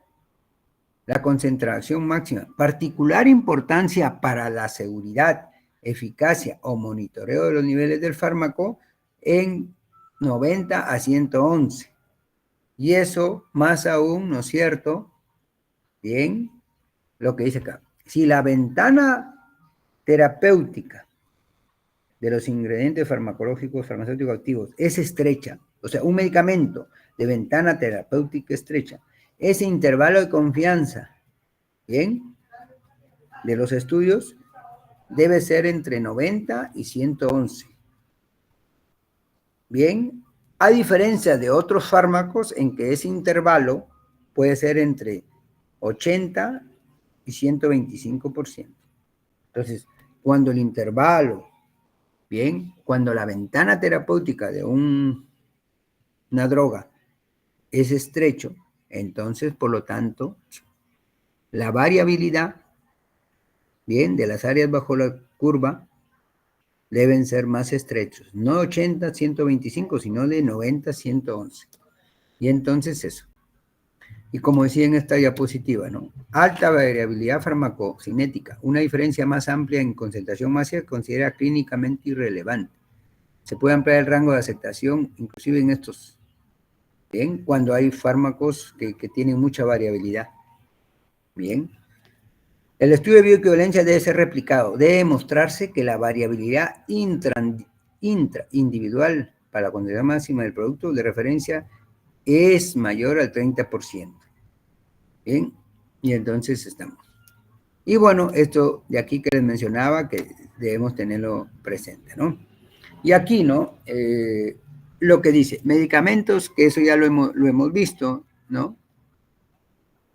la concentración máxima, particular importancia para la seguridad, eficacia o monitoreo de los niveles del fármaco en 90 a 111. Y eso, más aún, ¿no es cierto? Bien, lo que dice acá. Si la ventana terapéutica de los ingredientes farmacológicos, farmacéuticos activos es estrecha, o sea, un medicamento de ventana terapéutica estrecha, ese intervalo de confianza, ¿bien?, de los estudios debe ser entre 90 y 111. Bien, a diferencia de otros fármacos en que ese intervalo puede ser entre 80 y 125%. Entonces, cuando el intervalo, bien, cuando la ventana terapéutica de una droga es estrecho, entonces, por lo tanto, la variabilidad, bien, de las áreas bajo la curva deben ser más estrechos, no 80, 125, sino de 90, 111. Y entonces eso. Y como decía en esta diapositiva, ¿no? Alta variabilidad farmacocinética, una diferencia más amplia en concentración máxima se considera clínicamente irrelevante. Se puede ampliar el rango de aceptación, inclusive en estos, ¿bien?, cuando hay fármacos que tienen mucha variabilidad. Bien. El estudio de bioequivalencia debe ser replicado. Debe demostrarse que la variabilidad intraindividual para la concentración máxima del producto de referencia es mayor al 30%. Bien, y entonces estamos. Y bueno, esto de aquí que les mencionaba, que debemos tenerlo presente, ¿no? Y aquí, ¿no? Lo que dice, medicamentos, que eso ya lo hemos visto, ¿no?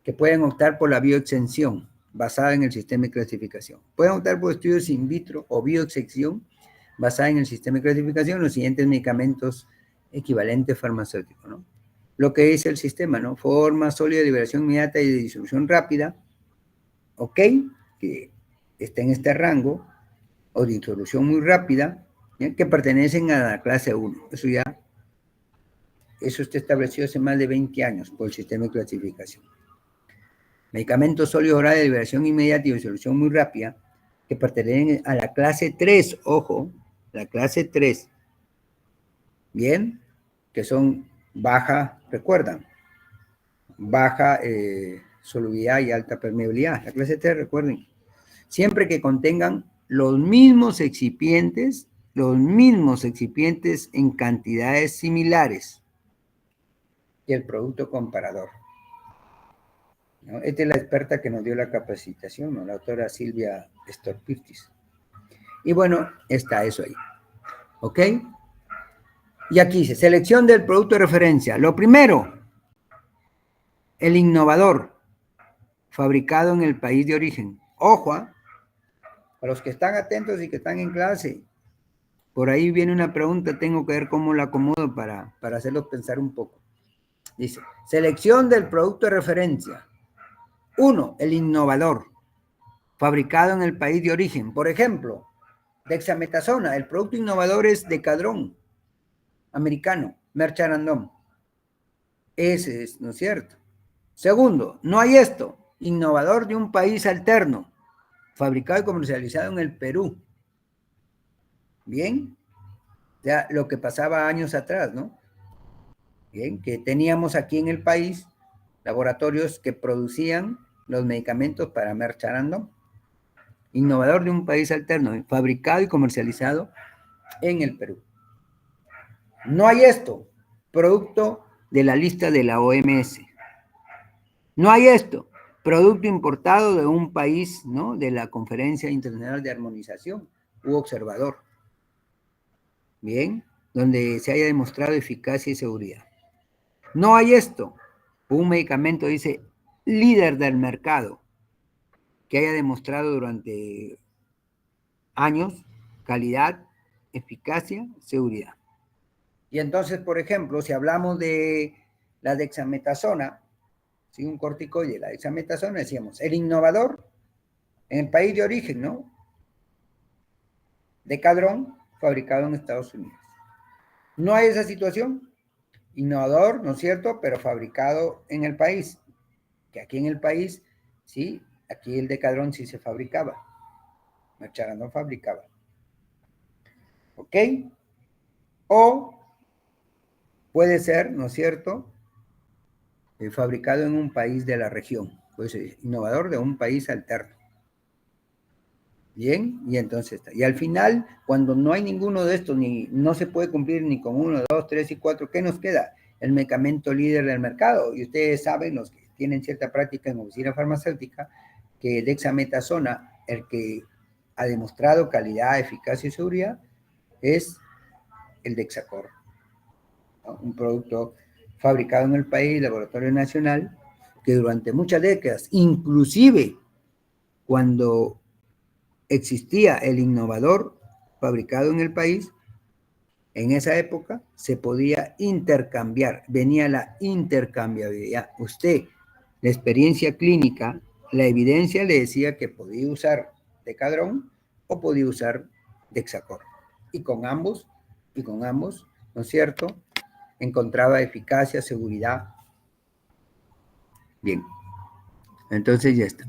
Que pueden optar por la bioexención, basada en el sistema de clasificación. Pueden optar por estudios in vitro o bioexcepción basada en el sistema de clasificación los siguientes medicamentos equivalentes farmacéuticos, ¿no? Lo que dice el sistema, ¿no? Forma sólida, liberación inmediata y de disolución rápida, ¿ok? Que está en este rango, o disolución muy rápida, ¿ya? Que pertenecen a la clase 1. Eso está establecido hace más de 20 años por el sistema de clasificación. Medicamentos sólidos orales de liberación inmediata y disolución muy rápida, que pertenecen a la clase 3, ojo, la clase 3, ¿bien? Que son baja, recuerdan, baja solubilidad y alta permeabilidad. La clase 3, recuerden, siempre que contengan los mismos excipientes en cantidades similares que el producto comparador, ¿no? Esta es la experta que nos dio la capacitación, ¿no? La doctora Silvia Storpirtis. Y bueno, está eso ahí, ¿ok? Y aquí dice, selección del producto de referencia. Lo primero, el innovador, fabricado en el país de origen. Ojo, a los que están atentos y que están en clase, por ahí viene una pregunta, tengo que ver cómo la acomodo para hacerlos pensar un poco. Dice, selección del producto de referencia. 1, el innovador, fabricado en el país de origen. Por ejemplo, dexametasona, el producto innovador es Decadron, americano, Merck & Random. Ese es, ¿no es cierto? Segundo, no hay esto, innovador de un país alterno, fabricado y comercializado en el Perú. Bien, ya lo que pasaba años atrás, ¿no? Bien, que teníamos aquí en el país laboratorios que producían los medicamentos para Merck & Random. Innovador de un país alterno, fabricado y comercializado en el Perú. No hay esto, producto de la lista de la OMS. No hay esto, producto importado de un país, ¿no? De la Conferencia Internacional de Armonización u observador. Bien, donde se haya demostrado eficacia y seguridad. No hay esto, un medicamento, dice, líder del mercado, que haya demostrado durante años calidad, eficacia, seguridad. Y entonces, por ejemplo, si hablamos de la dexametasona, ¿sí? Un corticoide, la dexametasona, decíamos, el innovador en el país de origen, ¿no? Decadron, fabricado en Estados Unidos. No hay esa situación. Innovador, ¿no es cierto? Pero fabricado en el país. Que aquí en el país, sí, aquí el Decadron sí se fabricaba. Merck & no fabricaba. ¿Ok? O puede ser, ¿no es cierto? Fabricado en un país de la región. Pues innovador de un país alterno. Bien, y entonces está. Y al final, cuando no hay ninguno de estos, ni no se puede cumplir ni con 1, 2, 3 y 4, ¿qué nos queda? El medicamento líder del mercado. Y ustedes saben, los que tienen cierta práctica en oficina farmacéutica, que dexametasona, el que ha demostrado calidad, eficacia y seguridad, es el Dexacor, ¿no? Un producto fabricado en el país, laboratorio nacional, que durante muchas décadas, inclusive cuando existía el innovador fabricado en el país, en esa época se podía intercambiar, venía la intercambiabilidad. Usted, la experiencia clínica, la evidencia le decía que podía usar Decadron o podía usar Dexacor. Y con ambos, ¿no es cierto? Encontraba eficacia, seguridad. Bien, entonces ya está.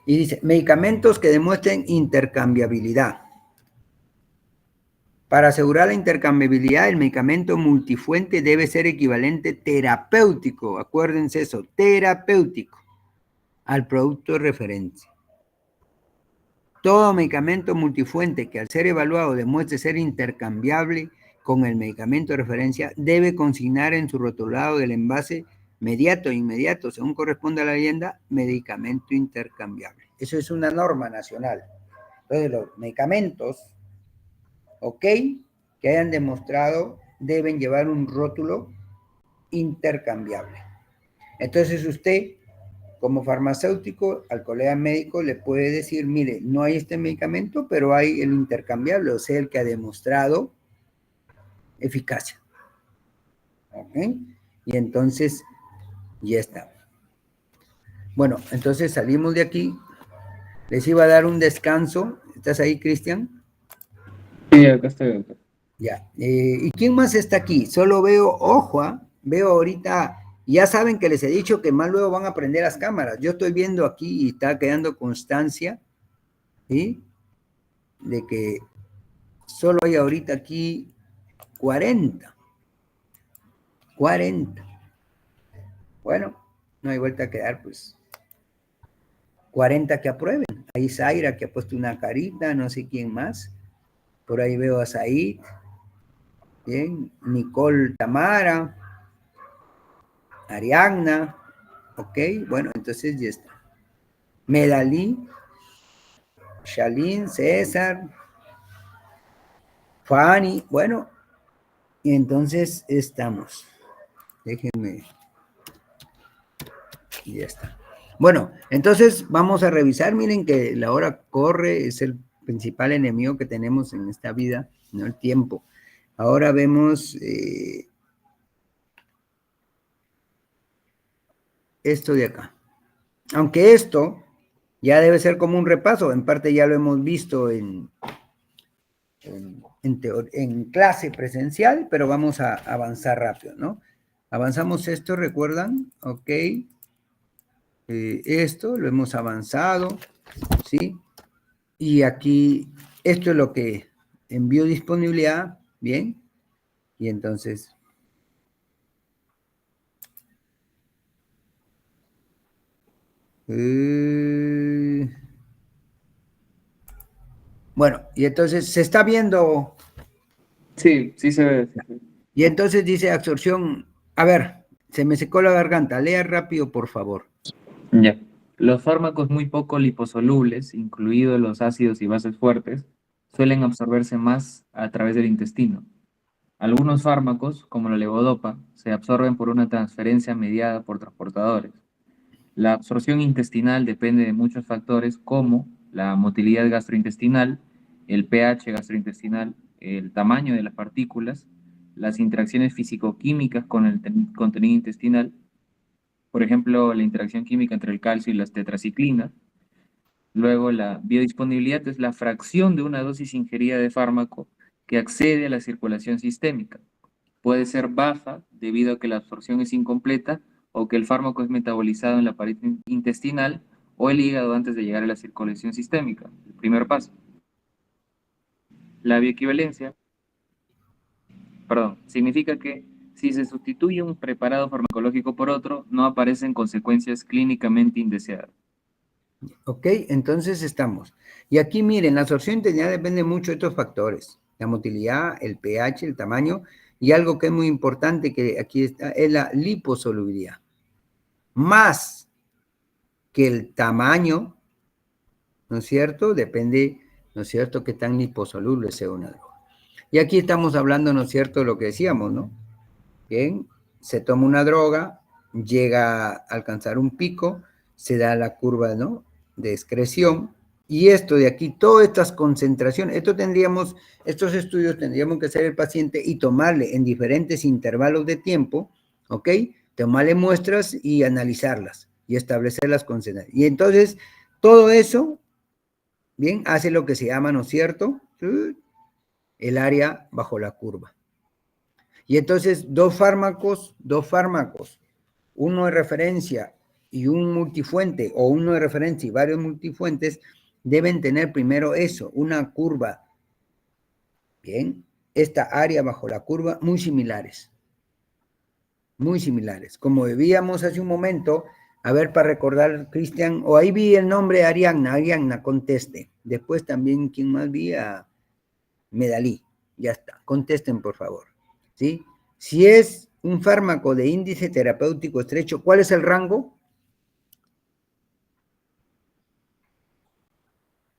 Y dice, medicamentos que demuestren intercambiabilidad. Para asegurar la intercambiabilidad, el medicamento multifuente debe ser equivalente terapéutico, acuérdense eso, terapéutico, al producto de referencia. Todo medicamento multifuente que al ser evaluado demuestre ser intercambiable con el medicamento de referencia debe consignar en su rotulado del envase mediato e inmediato, según corresponde a la leyenda, medicamento intercambiable. Eso es una norma nacional. Entonces, los medicamentos, ¿ok?, que hayan demostrado deben llevar un rótulo intercambiable. Entonces, usted como farmacéutico, al colega médico le puede decir, mire, no hay este medicamento, pero hay el intercambiable, o sea, el que ha demostrado eficacia. ¿Ok? Y entonces, ya está. Bueno, entonces salimos de aquí. Les iba a dar un descanso. ¿Estás ahí, Cristian? Sí, acá estoy, doctor. Ya. ¿Y quién más está aquí? Solo veo, ojo, veo ahorita, ya saben que les he dicho que más luego van a prender las cámaras. Yo estoy viendo aquí y está quedando constancia, ¿sí? De que solo hay ahorita aquí 40. 40. Bueno, no hay vuelta a quedar, pues. 40 que aprueben. Ahí Zaira que ha puesto una carita, no sé quién más. Por ahí veo a Said. Bien, Nicole Tamara, Arianna, ok, bueno, entonces ya está. Medalí, Shalin, César, Fanny, bueno, y entonces estamos. Déjenme, y ya está. Bueno, entonces vamos a revisar, miren que la hora corre, es el principal enemigo que tenemos en esta vida, no el tiempo. Ahora vemos esto de acá. Aunque esto ya debe ser como un repaso, en parte ya lo hemos visto en clase presencial, pero vamos a avanzar rápido, ¿no? Avanzamos esto, ¿recuerdan? Ok. Esto lo hemos avanzado, ¿sí? Y aquí, esto es lo que envió disponibilidad, ¿bien? Y entonces... bueno, y entonces se está viendo... Sí, sí se ve. Sí se ve. Y entonces dice absorción... A ver, se me secó la garganta. Lea rápido, por favor. Ya. Los fármacos muy poco liposolubles, incluidos los ácidos y bases fuertes, suelen absorberse más a través del intestino. Algunos fármacos, como la levodopa, se absorben por una transferencia mediada por transportadores. La absorción intestinal depende de muchos factores como la motilidad gastrointestinal, el pH gastrointestinal, el tamaño de las partículas, las interacciones físico-químicas con el contenido intestinal, por ejemplo, la interacción química entre el calcio y las tetraciclinas. Luego, la biodisponibilidad es la fracción de una dosis ingerida de fármaco que accede a la circulación sistémica. Puede ser baja debido a que la absorción es incompleta o que el fármaco es metabolizado en la pared intestinal o el hígado antes de llegar a la circulación sistémica, el primer paso. La bioequivalencia, significa que si se sustituye un preparado farmacológico por otro, no aparecen consecuencias clínicamente indeseadas. Ok, entonces estamos. Y aquí miren, la absorción intestinal depende mucho de estos factores. La motilidad, el pH, el tamaño, y algo que es muy importante que aquí está, es la liposolubilidad. Más que el tamaño, ¿no es cierto? Depende, ¿no es cierto?, qué tan liposoluble sea una droga. Y aquí estamos hablando, ¿no es cierto?, de lo que decíamos, ¿no? Bien, se toma una droga, llega a alcanzar un pico, se da la curva, ¿no?, de excreción, y esto de aquí, todas estas concentraciones, estos estudios tendríamos que hacer el paciente y tomarle en diferentes intervalos de tiempo, ¿ok? Tomarle muestras y analizarlas y establecer las concentraciones. Y entonces, todo eso, bien, hace lo que se llama, ¿no es cierto?, el área bajo la curva. Y entonces, dos fármacos, uno de referencia y un multifuente, o uno de referencia y varios multifuentes, deben tener primero eso, una curva, bien, esta área bajo la curva, muy similares, como veíamos hace un momento. A ver, para recordar, Cristian, o ahí vi el nombre de Arianna, conteste. Después también, ¿quién más vi? A Medalí, ya está, contesten por favor, ¿sí? Si es un fármaco de índice terapéutico estrecho, ¿cuál es el rango?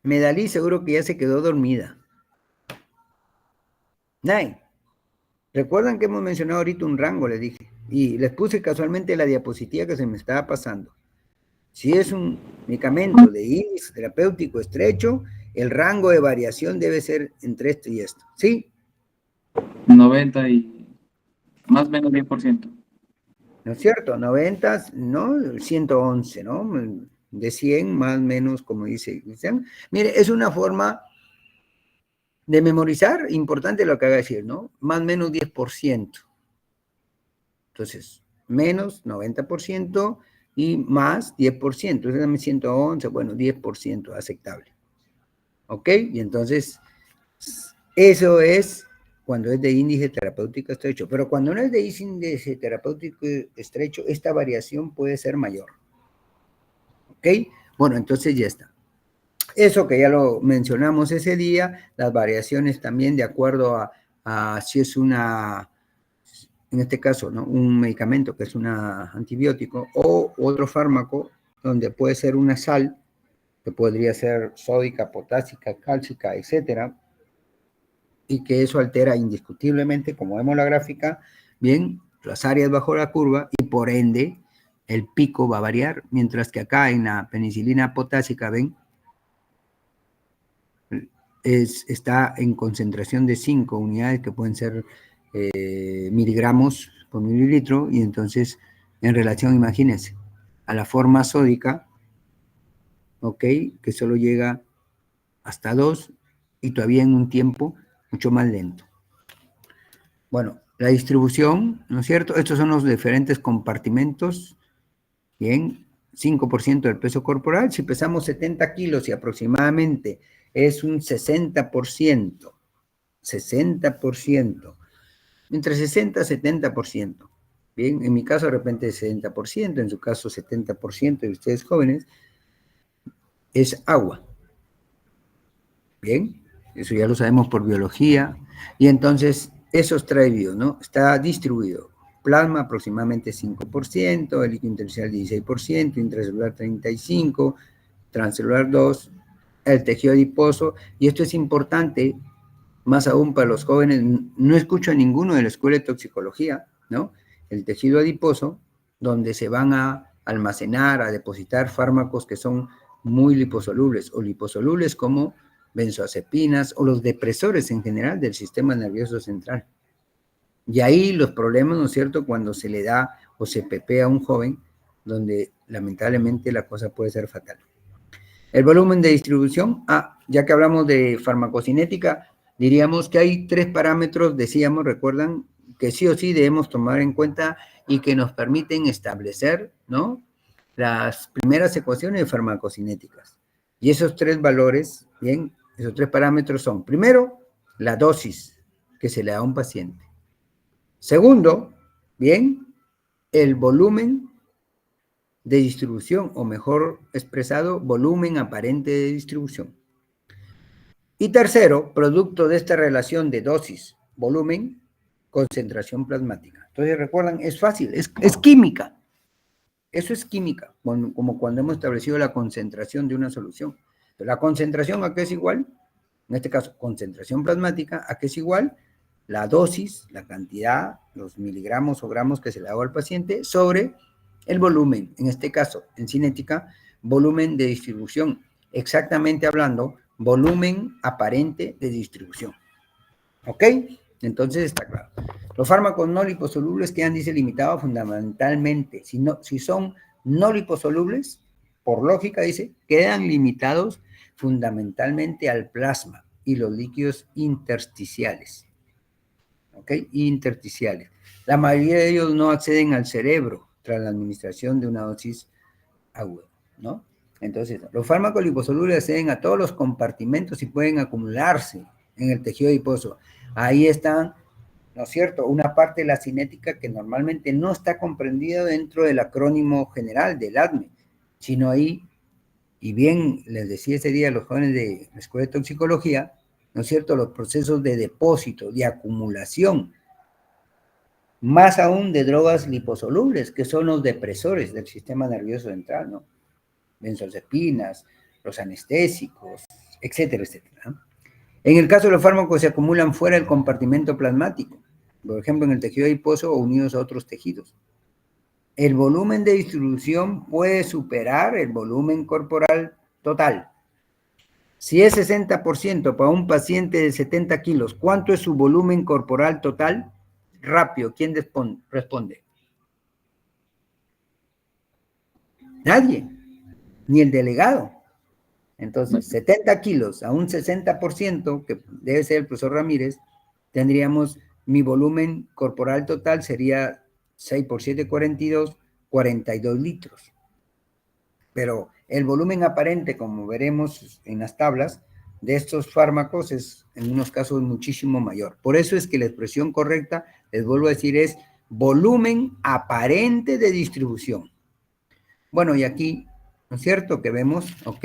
Medalí seguro que ya se quedó dormida. Nay, recuerdan que hemos mencionado ahorita un rango, les dije, y les puse casualmente la diapositiva que se me estaba pasando. Si es un medicamento de índice terapéutico estrecho, el rango de variación debe ser entre esto y esto, ¿sí? 90 y más o menos 10%. ¿No es cierto? 90, ¿no? 111, ¿no? De 100, más o menos, como dice Cristian. Mire, es una forma de memorizar, importante lo que haga decir, ¿no? Más o menos 10%. Entonces, menos 90% y más 10%. Entonces, dame 111, bueno, 10% aceptable. ¿Ok? Y entonces, eso es cuando es de índice terapéutico estrecho. Pero cuando no es de índice terapéutico estrecho, esta variación puede ser mayor. ¿Ok? Bueno, entonces ya está. Eso que ya lo mencionamos ese día, las variaciones también de acuerdo a si es una, en este caso, ¿no? Un medicamento que es un antibiótico o otro fármaco donde puede ser una sal, que podría ser sódica, potásica, cálcica, etcétera, y que eso altera indiscutiblemente, como vemos la gráfica, bien, las áreas bajo la curva y por ende el pico va a variar, mientras que acá en la penicilina potásica, ven, está en concentración de 5 unidades que pueden ser miligramos por mililitro, y entonces en relación, imagínense, a la forma sódica, ok, que solo llega hasta 2 y todavía en un tiempo mucho más lento. Bueno, la distribución, ¿no es cierto? Estos son los diferentes compartimentos, bien, 5% del peso corporal. Si pesamos 70 kilos y aproximadamente es un 60%, 60%, entre 60 y 70%. Bien, en mi caso de repente es 60%, en su caso 70% de ustedes jóvenes, es agua. Bien, eso ya lo sabemos por biología. Y entonces, eso es traído, ¿no? Está distribuido. Plasma aproximadamente 5%, el líquido intersticial 16%, intracelular 35%, transcelular 2%, el tejido adiposo. Y esto es importante, más aún para los jóvenes. No escucho a ninguno de la escuela de toxicología, ¿no? El tejido adiposo, donde se van a almacenar, a depositar fármacos que son muy liposolubles o liposolubles como benzoazepinas o los depresores en general del sistema nervioso central. Y ahí los problemas, ¿no es cierto?, cuando se le da o se pepea a un joven, donde lamentablemente la cosa puede ser fatal. El volumen de distribución, ya que hablamos de farmacocinética, diríamos que hay 3 parámetros, decíamos, recuerdan, que sí o sí debemos tomar en cuenta y que nos permiten establecer, ¿no?, las primeras ecuaciones farmacocinéticas. Y esos 3 valores, bien, esos 3 parámetros son, primero, la dosis que se le da a un paciente. Segundo, bien, el volumen de distribución, o mejor expresado, volumen aparente de distribución. Y tercero, producto de esta relación de dosis, volumen, concentración plasmática. Entonces, recuerdan, es fácil, es química. Eso es química, como cuando hemos establecido la concentración de una solución. La concentración, ¿a qué es igual? En este caso, concentración plasmática, ¿a qué es igual? La dosis, la cantidad, los miligramos o gramos que se le da al paciente sobre el volumen, en este caso, en cinética, volumen de distribución. Exactamente hablando, volumen aparente de distribución. ¿Ok? Entonces está claro. Los fármacos no liposolubles quedan, dice, limitados fundamentalmente. Si son no liposolubles, por lógica, dice, quedan limitados fundamentalmente al plasma y los líquidos intersticiales. ¿Ok? Intersticiales. La mayoría de ellos no acceden al cerebro tras la administración de una dosis aguda, ¿no? Entonces, los fármacos liposolubles acceden a todos los compartimentos y pueden acumularse en el tejido adiposo. Ahí están, ¿no es cierto?, una parte de la cinética que normalmente no está comprendida dentro del acrónimo general del ADME, sino ahí, y bien les decía ese día a los jóvenes de la Escuela de Toxicología, ¿no es cierto?, los procesos de depósito, de acumulación, más aún de drogas liposolubles, que son los depresores del sistema nervioso central, ¿no? Benzodiazepinas, los anestésicos, etcétera, etcétera. En el caso de los fármacos se acumulan fuera del compartimento plasmático, por ejemplo, en el tejido adiposo o unidos a otros tejidos. el volumen de distribución puede superar el volumen corporal total. Si es 60% para un paciente de 70 kilos, ¿cuánto es su volumen corporal total? Rápido, ¿quién responde? Nadie, ni el delegado. Entonces, 70 kilos a un 60%, que debe ser el profesor Ramírez, tendríamos, mi volumen corporal total sería 6 por 7, 42, 42 litros. Pero el volumen aparente, como veremos en las tablas, de estos fármacos es en unos casos muchísimo mayor. Por eso es que la expresión correcta, les vuelvo a decir, es volumen aparente de distribución. Bueno, y aquí, ¿no es cierto? Que vemos, ¿ok?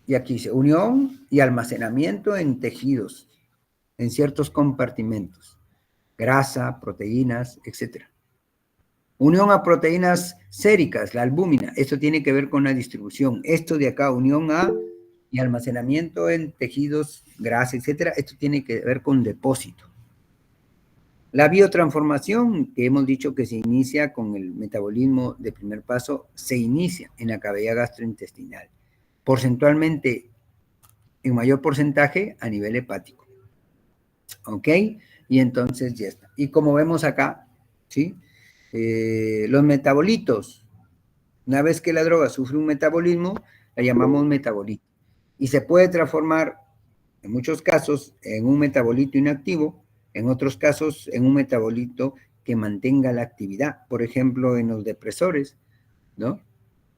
Y aquí dice unión y almacenamiento en tejidos, en ciertos compartimentos, grasa, proteínas, etc. Unión a proteínas séricas, la albúmina, esto tiene que ver con la distribución. Esto de acá, unión a y almacenamiento en tejidos, grasa, etc. Esto tiene que ver con depósito. La biotransformación, que hemos dicho que se inicia con el metabolismo de primer paso, se inicia en la cavidad gastrointestinal. Porcentualmente, en mayor porcentaje, a nivel hepático. ¿Ok? Y entonces ya está. Y como vemos acá, ¿sí? Los metabolitos, una vez que la droga sufre un metabolismo, la llamamos metabolito. Y se puede transformar, en muchos casos, en un metabolito inactivo, en otros casos, en un metabolito que mantenga la actividad. Por ejemplo, en los depresores, ¿no?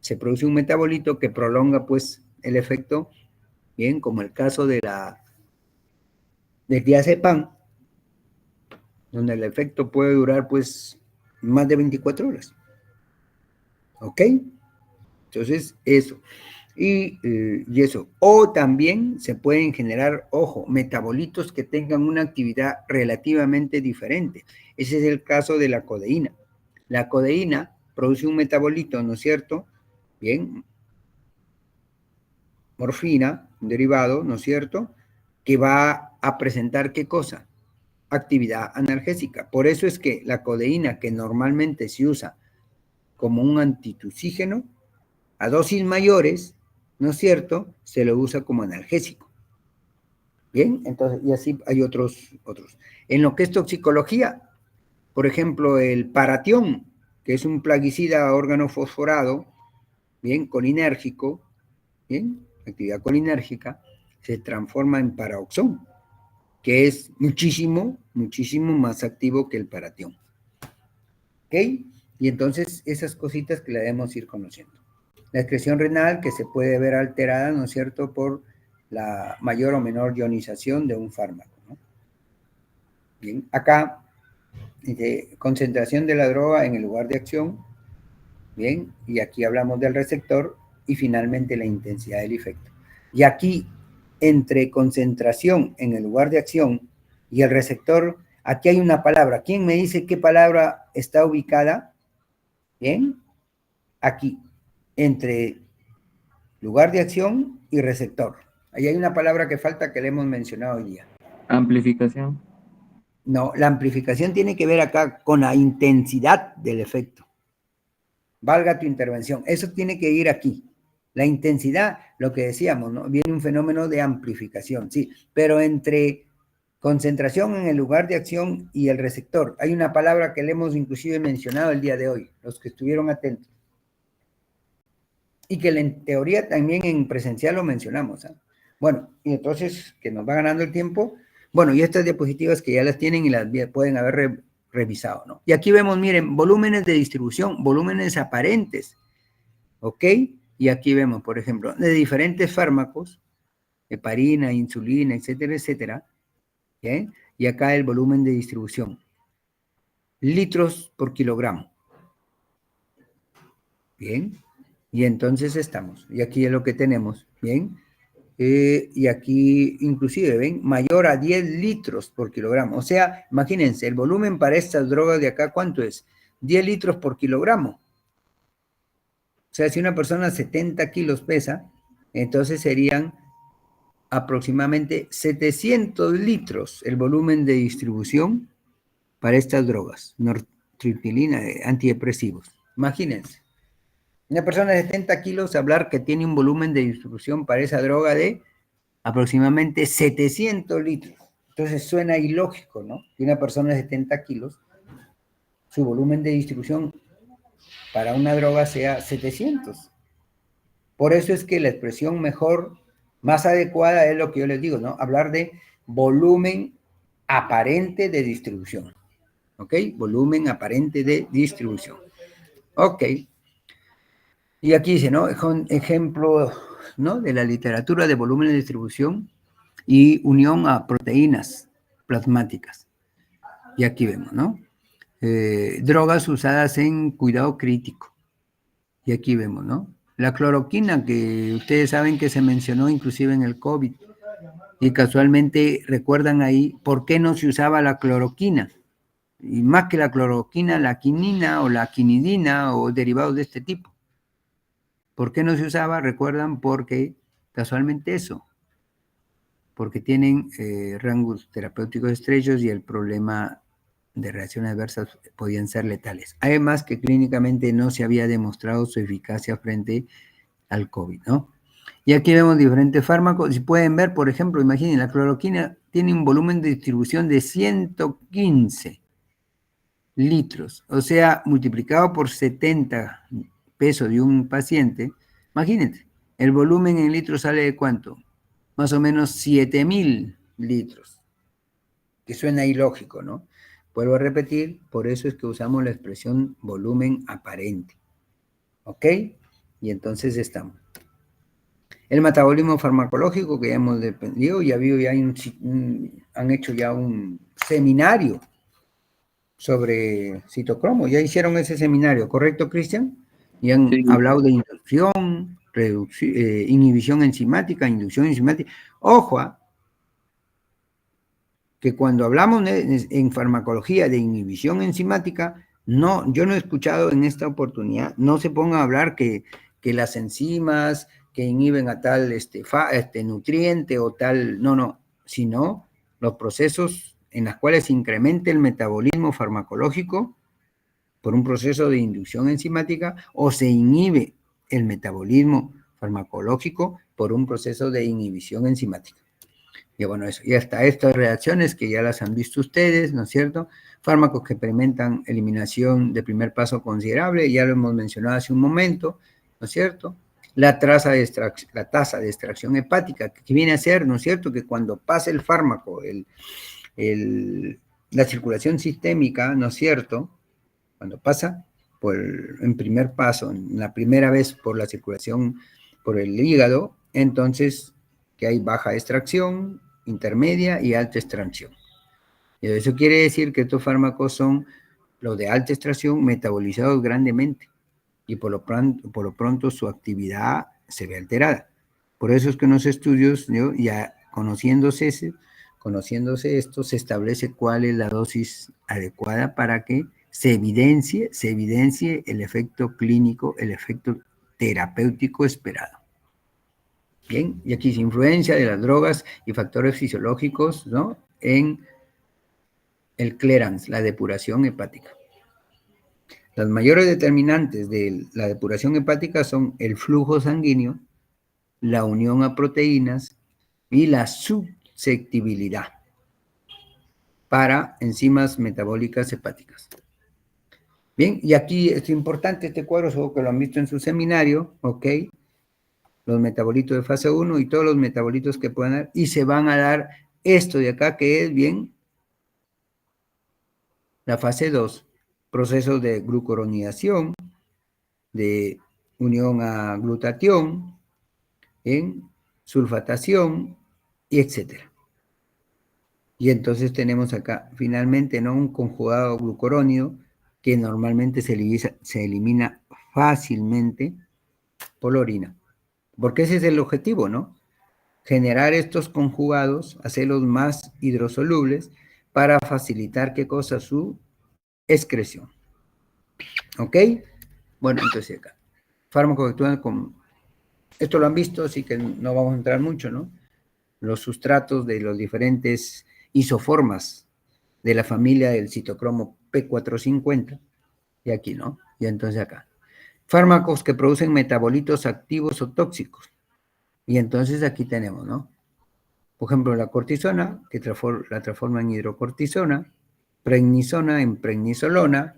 Se produce un metabolito que prolonga, pues, el efecto, bien, como el caso del diazepam, donde el efecto puede durar, pues, más de 24 horas. ¿Ok? Entonces, eso. Y eso. O también se pueden generar, ojo, metabolitos que tengan una actividad relativamente diferente. Ese es el caso de la codeína. La codeína produce un metabolito, ¿no es cierto? Bien. Morfina, un derivado, ¿no es cierto? Que va a presentar, ¿qué cosa? Actividad analgésica. Por eso es que la codeína, que normalmente se usa como un antitusígeno, a dosis mayores, ¿no es cierto?, se lo usa como analgésico. Bien, entonces, y así hay otros. En lo que es toxicología, por ejemplo, el paratión, que es un plaguicida órgano fosforado, bien, colinérgico, bien, actividad colinérgica, se transforma en paraoxón, que es muchísimo, muchísimo más activo que el paratión. ¿Ok? Y entonces esas cositas que la debemos ir conociendo. La excreción renal, que se puede ver alterada, ¿no es cierto?, por la mayor o menor ionización de un fármaco, ¿no? Bien, acá, dice, concentración de la droga en el lugar de acción, bien, y aquí hablamos del receptor, y finalmente la intensidad del efecto. Y aquí, entre concentración en el lugar de acción y el receptor, aquí hay una palabra. ¿Quién me dice qué palabra está ubicada? Bien, aquí, entre lugar de acción y receptor. Ahí hay una palabra que falta que le hemos mencionado hoy día. Amplificación. No, la amplificación tiene que ver acá con la intensidad del efecto. Valga tu intervención. Eso tiene que ir aquí. La intensidad, lo que decíamos, ¿no? Viene un fenómeno de amplificación, sí, pero entre concentración en el lugar de acción y el receptor, hay una palabra que le hemos inclusive mencionado el día de hoy, los que estuvieron atentos. Y que en teoría también en presencial lo mencionamos, ¿eh? Bueno, y entonces, que nos va ganando el tiempo. Bueno, y estas diapositivas que ya las tienen y las pueden haber revisado, ¿no? Y aquí vemos, miren, volúmenes de distribución, volúmenes aparentes, ¿ok? Y aquí vemos, por ejemplo, de diferentes fármacos, heparina, insulina, etcétera, etcétera, ¿okay? Y acá el volumen de distribución, litros por kilogramo. Bien, y entonces estamos, y aquí es lo que tenemos, bien, y aquí inclusive, ven, mayor a 10 litros por kilogramo, o sea, imagínense, el volumen para estas drogas de acá, ¿cuánto es? 10 litros por kilogramo. O sea, si una persona 70 kilos pesa, entonces serían aproximadamente 700 litros el volumen de distribución para estas drogas amitriptilina, antidepresivos. Imagínense. Una persona de 70 kilos, hablar que tiene un volumen de distribución para esa droga de aproximadamente 700 litros. Entonces suena ilógico, ¿no? Que una persona de 70 kilos, su volumen de distribución para una droga sea 700. Por eso es que la expresión mejor, más adecuada es lo que yo les digo, ¿no? Hablar de volumen aparente de distribución. ¿Ok? Volumen aparente de distribución. Ok. Y aquí dice, ¿no? Ejemplo, ¿no? De la literatura de volumen de distribución y unión a proteínas plasmáticas. Y aquí vemos, ¿no? Drogas usadas en cuidado crítico. Y aquí vemos, ¿no? La cloroquina, que ustedes saben que se mencionó inclusive en el COVID. Y casualmente recuerdan ahí por qué no se usaba la cloroquina. Y más que la cloroquina, la quinina o la quinidina o derivados de este tipo. ¿Por qué no se usaba? Recuerdan, porque casualmente eso, porque tienen rangos terapéuticos estrechos y el problema de reacciones adversas podían ser letales. Además que clínicamente no se había demostrado su eficacia frente al COVID, ¿no? Y aquí vemos diferentes fármacos. Si pueden ver, por ejemplo, imaginen, la cloroquina tiene un volumen de distribución de 115 litros, o sea, multiplicado por 70 pesos de un paciente, imagínense, el volumen en litros sale de ¿cuánto? Más o menos 7.000 litros, que suena ilógico, ¿no? Vuelvo a repetir, por eso es que usamos la expresión volumen aparente, ¿ok? Y entonces estamos. El metabolismo farmacológico que ya hemos dependido, ya han hecho ya un seminario sobre citocromo. Ya hicieron ese seminario, ¿correcto, Cristian? Y han hablado de inducción, inhibición enzimática, inducción enzimática. Ojo, que cuando hablamos en farmacología de inhibición enzimática, no, yo no he escuchado en esta oportunidad, no se ponga a hablar que las enzimas que inhiben a tal nutriente o tal, no, sino los procesos en los cuales se incrementa el metabolismo farmacológico por un proceso de inducción enzimática o se inhibe el metabolismo farmacológico por un proceso de inhibición enzimática. Y bueno, eso. Y hasta estas reacciones que ya las han visto ustedes, ¿no es cierto? Fármacos que experimentan eliminación de primer paso considerable, ya lo hemos mencionado hace un momento, ¿no es cierto? La tasa de extracción hepática, que viene a ser, ¿no es cierto? Que cuando pasa el fármaco, la circulación sistémica, ¿no es cierto? Cuando pasa en primer paso, en la primera vez por la circulación por el hígado, entonces que hay baja extracción, intermedia y alta extracción. Y eso quiere decir que estos fármacos son los de alta extracción metabolizados grandemente y por lo pronto su actividad se ve alterada. Por eso es que en los estudios, ya conociéndose esto, se establece cuál es la dosis adecuada para que se evidencie el efecto clínico, el efecto terapéutico esperado. Bien, y aquí dice influencia de las drogas y factores fisiológicos, ¿no? En el clearance, la depuración hepática. Las mayores determinantes de la depuración hepática son el flujo sanguíneo, la unión a proteínas y la susceptibilidad para enzimas metabólicas hepáticas. Bien, y aquí es importante este cuadro, seguro que lo han visto en su seminario, ¿ok? Los metabolitos de fase 1 y todos los metabolitos que puedan dar, y se van a dar esto de acá, que es bien la fase 2, procesos de glucuronidación, de unión a glutatión, en sulfatación, y etcétera. Y entonces tenemos acá, finalmente, ¿no? Un conjugado glucurónido que normalmente se elimina fácilmente por la orina. Porque ese es el objetivo, ¿no? Generar estos conjugados, hacerlos más hidrosolubles para facilitar, ¿qué cosa? Su excreción. ¿Ok? Bueno, entonces acá. Fármacos que actúan con... Esto lo han visto, así que no vamos a entrar mucho, ¿no? Los sustratos de los diferentes isoformas de la familia del citocromo P450, Y aquí, ¿no? Y entonces acá. Fármacos que producen metabolitos activos o tóxicos. Y entonces aquí tenemos, ¿no? Por ejemplo, la cortisona, que la transforma en hidrocortisona, prednisona en prednisolona.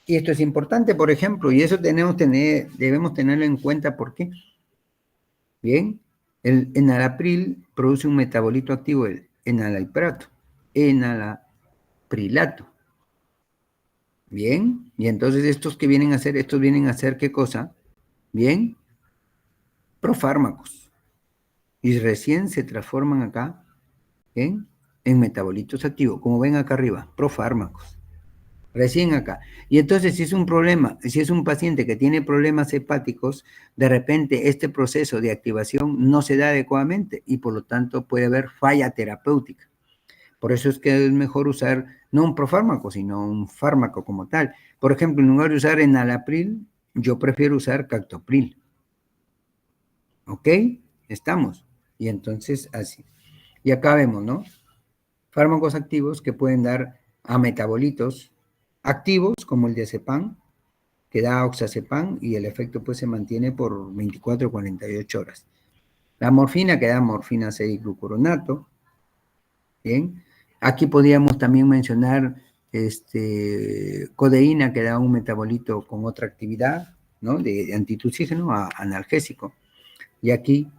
Y esto es importante, por ejemplo, y eso debemos tenerlo en cuenta. ¿Por qué? Bien, el enalapril produce un metabolito activo, el enalaprilato. Enalaprilato. Bien, y entonces estos vienen a hacer ¿qué cosa? Bien, profármacos. Y recién se transforman acá, ¿bien? En metabolitos activos, como ven acá arriba, profármacos. Recién acá. Y entonces, si es un problema, si es un paciente que tiene problemas hepáticos, de repente este proceso de activación no se da adecuadamente y por lo tanto puede haber falla terapéutica. Por eso es que es mejor usar no un profármaco, sino un fármaco como tal. Por ejemplo, en lugar de usar enalapril, yo prefiero usar captopril. ¿Ok? Estamos. Y entonces así. Y acá vemos, ¿no? Fármacos activos que pueden dar a metabolitos activos, como el diazepam, que da oxazepam, y el efecto pues se mantiene por 24 o 48 horas. La morfina, que da morfina 6-glucuronato. Bien. Aquí podríamos también mencionar codeína, que da un metabolito con otra actividad, ¿no? De antitussígeno a analgésico. Y aquí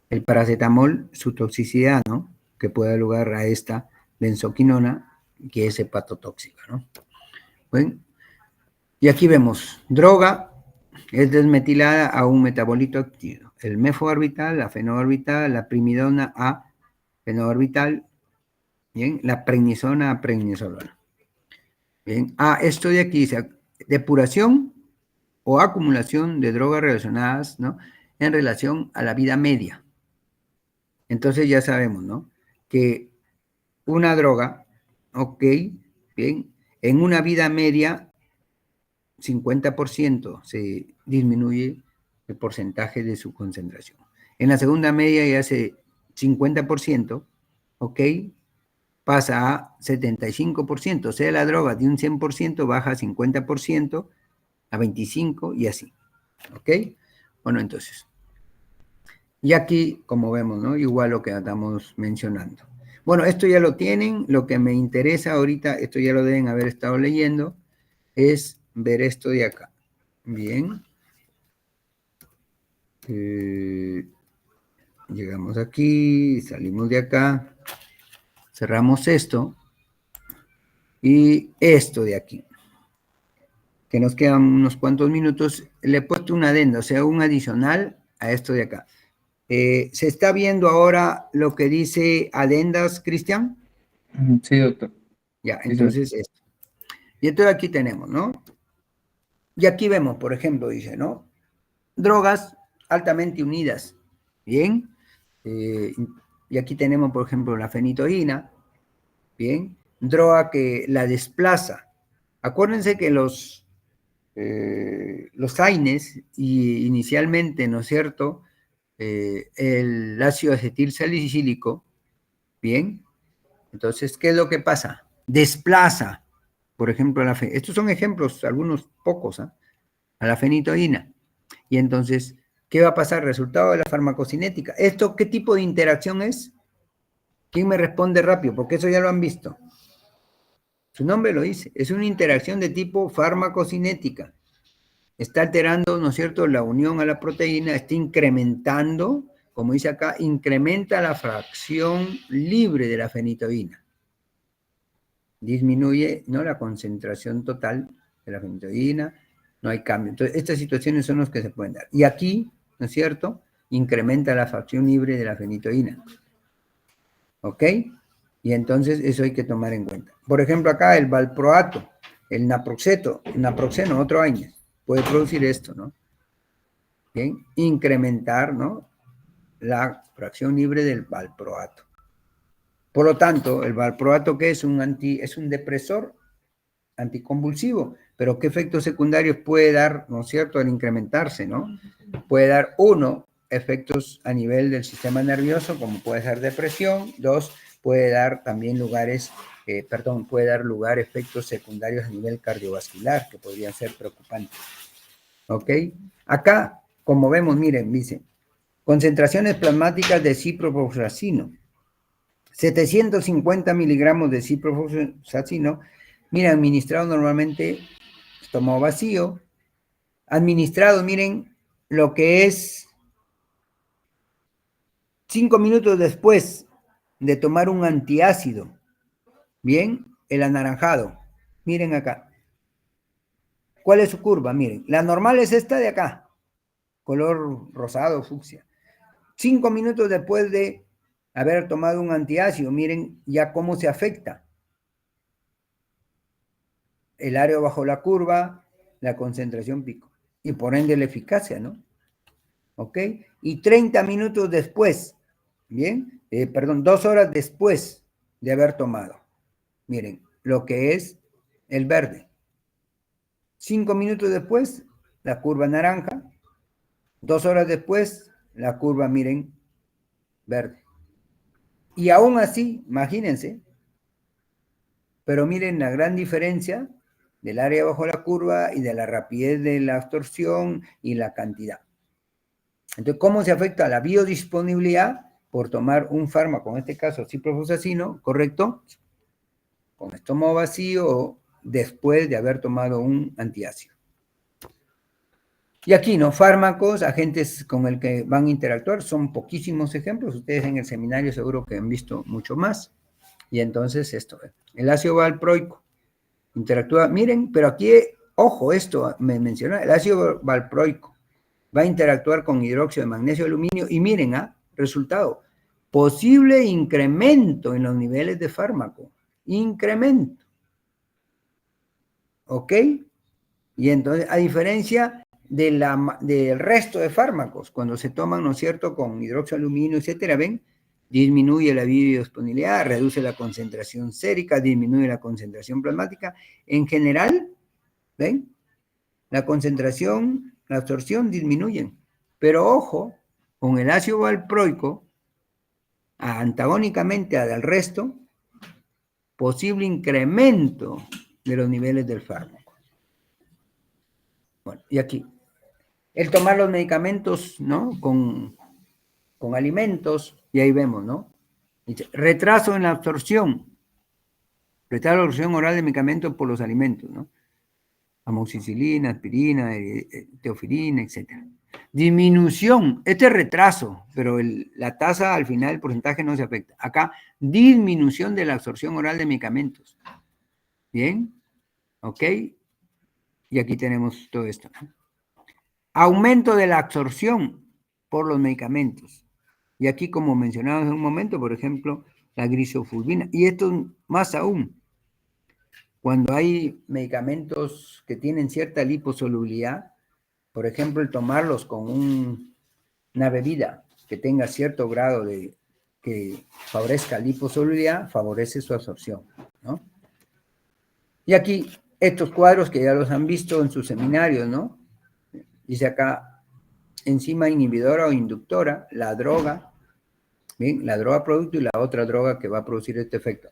el paracetamol, su toxicidad, ¿no? Que puede dar lugar a esta benzoquinona, que es hepatotóxica, ¿no? Bueno, y aquí vemos, droga es desmetilada a un metabolito activo. El mefobarbital, la fenobarbital, la primidona a fenobarbital, bien, la prednisona a prednisolona. Bien, esto de aquí dice, depuración o acumulación de drogas relacionadas, ¿no? En relación a la vida media. Entonces ya sabemos, ¿no? Que una droga, ok, bien, en una vida media, 50% se disminuye el porcentaje de su concentración. En la segunda media ya hace 50%, ok, pasa a 75%, o sea, la droga de un 100% baja a 50%, a 25% y así, ok. Bueno, entonces, y aquí, como vemos, ¿no? Igual lo que estamos mencionando. Bueno, esto ya lo tienen. Lo que me interesa ahorita, esto ya lo deben haber estado leyendo, es ver esto de acá. Bien. Llegamos aquí, salimos de acá, cerramos esto y esto de aquí, que nos quedan unos cuantos minutos. Le he puesto una adenda, o sea, un adicional a esto de acá. ¿Se está viendo ahora lo que dice adendas, Cristian? Sí, doctor. Ya, Sí, entonces esto. Y entonces aquí tenemos, ¿no? Y aquí vemos, por ejemplo, dice, ¿no? Drogas altamente unidas. Bien. Y aquí tenemos, por ejemplo, la fenitoína. Bien. Droga que la desplaza. Acuérdense que los AINES, y inicialmente, ¿no es cierto? El ácido acetilsalicílico, bien. Entonces, ¿qué es lo que pasa? Desplaza, por ejemplo, estos son ejemplos, algunos pocos, a la fenitoína. Y entonces, ¿qué va a pasar? Resultado de la farmacocinética. ¿Esto qué tipo de interacción es? ¿Quién me responde rápido? Porque eso ya lo han visto. Su nombre lo dice. Es una interacción de tipo farmacocinética. Está alterando, ¿no es cierto?, la unión a la proteína, está incrementando, como dice acá, incrementa la fracción libre de la fenitoína. Disminuye, ¿no?, la concentración total de la fenitoína, no hay cambio. Entonces, estas situaciones son las que se pueden dar. Y aquí, ¿no es cierto?, incrementa la fracción libre de la fenitoína. ¿Ok? Y entonces eso hay que tomar en cuenta. Por ejemplo, acá el valproato, el naproxeno, otro AINES, puede producir esto, ¿no? Bien, incrementar, ¿no?, la fracción libre del valproato. Por lo tanto, el valproato, ¿qué es? Es un depresor anticonvulsivo, pero ¿qué efectos secundarios puede dar, ¿no es cierto?, al incrementarse, ¿no? Puede dar, uno, efectos a nivel del sistema nervioso, como puede ser depresión; dos, puede dar también puede dar lugar a efectos secundarios a nivel cardiovascular que podrían ser preocupantes. ¿Ok? Acá, como vemos, miren, dice, concentraciones plasmáticas de ciprofloxacino. 750 miligramos de ciprofloxacino, mira, administrado normalmente, estómago vacío, administrado, miren, lo que es 5 minutos después de tomar un antiácido, bien, el anaranjado, miren acá. ¿Cuál es su curva? Miren, la normal es esta de acá, color rosado, fucsia. 5 minutos después de haber tomado un antiácido, miren ya cómo se afecta. El área bajo la curva, la concentración pico. Y por ende la eficacia, ¿no? ¿Ok? Y 30 minutos después, ¿bien? 2 horas después de haber tomado. Miren, lo que es el verde. 5 minutos después, la curva naranja. 2 horas después, la curva, miren, verde. Y aún así, imagínense, pero miren la gran diferencia del área bajo la curva y de la rapidez de la absorción y la cantidad. Entonces, ¿cómo se afecta la biodisponibilidad por tomar un fármaco, en este caso ciprofloxacino, correcto? Con estómago vacío o después de haber tomado un antiácido. Y aquí, ¿no? Fármacos, agentes con el que van a interactuar, son poquísimos ejemplos. Ustedes en el seminario seguro que han visto mucho más. Y entonces esto, el ácido valproico interactúa, miren, pero aquí, ojo, esto me menciona, el ácido valproico va a interactuar con hidróxido de magnesio y aluminio, y miren, resultado, posible incremento en los niveles de fármaco, incremento, ¿ok? Y entonces, a diferencia del resto de fármacos, cuando se toman, ¿no es cierto?, con hidróxido de aluminio, etcétera, ¿ven? Disminuye la biodisponibilidad, reduce la concentración sérica, disminuye la concentración plasmática. En general, ¿ven? La concentración, la absorción disminuyen. Pero ojo, con el ácido valproico, antagónicamente al resto, posible incremento de los niveles del fármaco. Bueno, y aquí, el tomar los medicamentos, ¿no? Con alimentos, y ahí vemos, ¿no? Retraso en la absorción. Retraso en la absorción oral de medicamentos por los alimentos, ¿no? Amoxicilina, aspirina, teofilina, etc. Disminución, este es retraso, pero la tasa al final, el porcentaje no se afecta. Acá, disminución de la absorción oral de medicamentos. ¿Bien? ¿Ok? Y aquí tenemos todo esto, ¿no? Aumento de la absorción por los medicamentos. Y aquí, como mencionamos en un momento, por ejemplo, la grisofulvina. Y esto más aún, cuando hay medicamentos que tienen cierta liposolubilidad, por ejemplo, el tomarlos con una bebida que tenga cierto grado de que favorezca liposolubilidad, favorece su absorción, ¿no? Y aquí, estos cuadros que ya los han visto en sus seminarios, ¿no? Dice acá, enzima inhibidora o inductora, la droga, ¿bien? La droga producto y la otra droga que va a producir este efecto.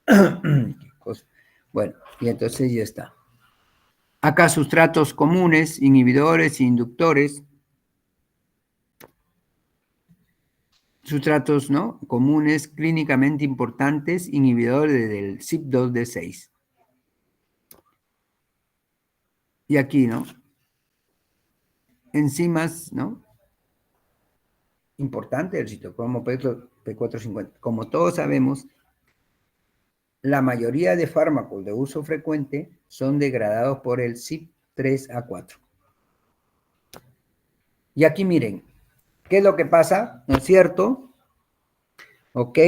Qué cosa. Bueno, y entonces ya está. Acá sustratos comunes, inhibidores, inductores. Sustratos, ¿no? Comunes, clínicamente importantes, inhibidores del CYP2D6. Y aquí, ¿no? Enzimas, ¿no? Importante el citocromo P450. Como todos sabemos, la mayoría de fármacos de uso frecuente son degradados por el CYP3A4. Y aquí miren, ¿qué es lo que pasa? ¿No es cierto? Ok,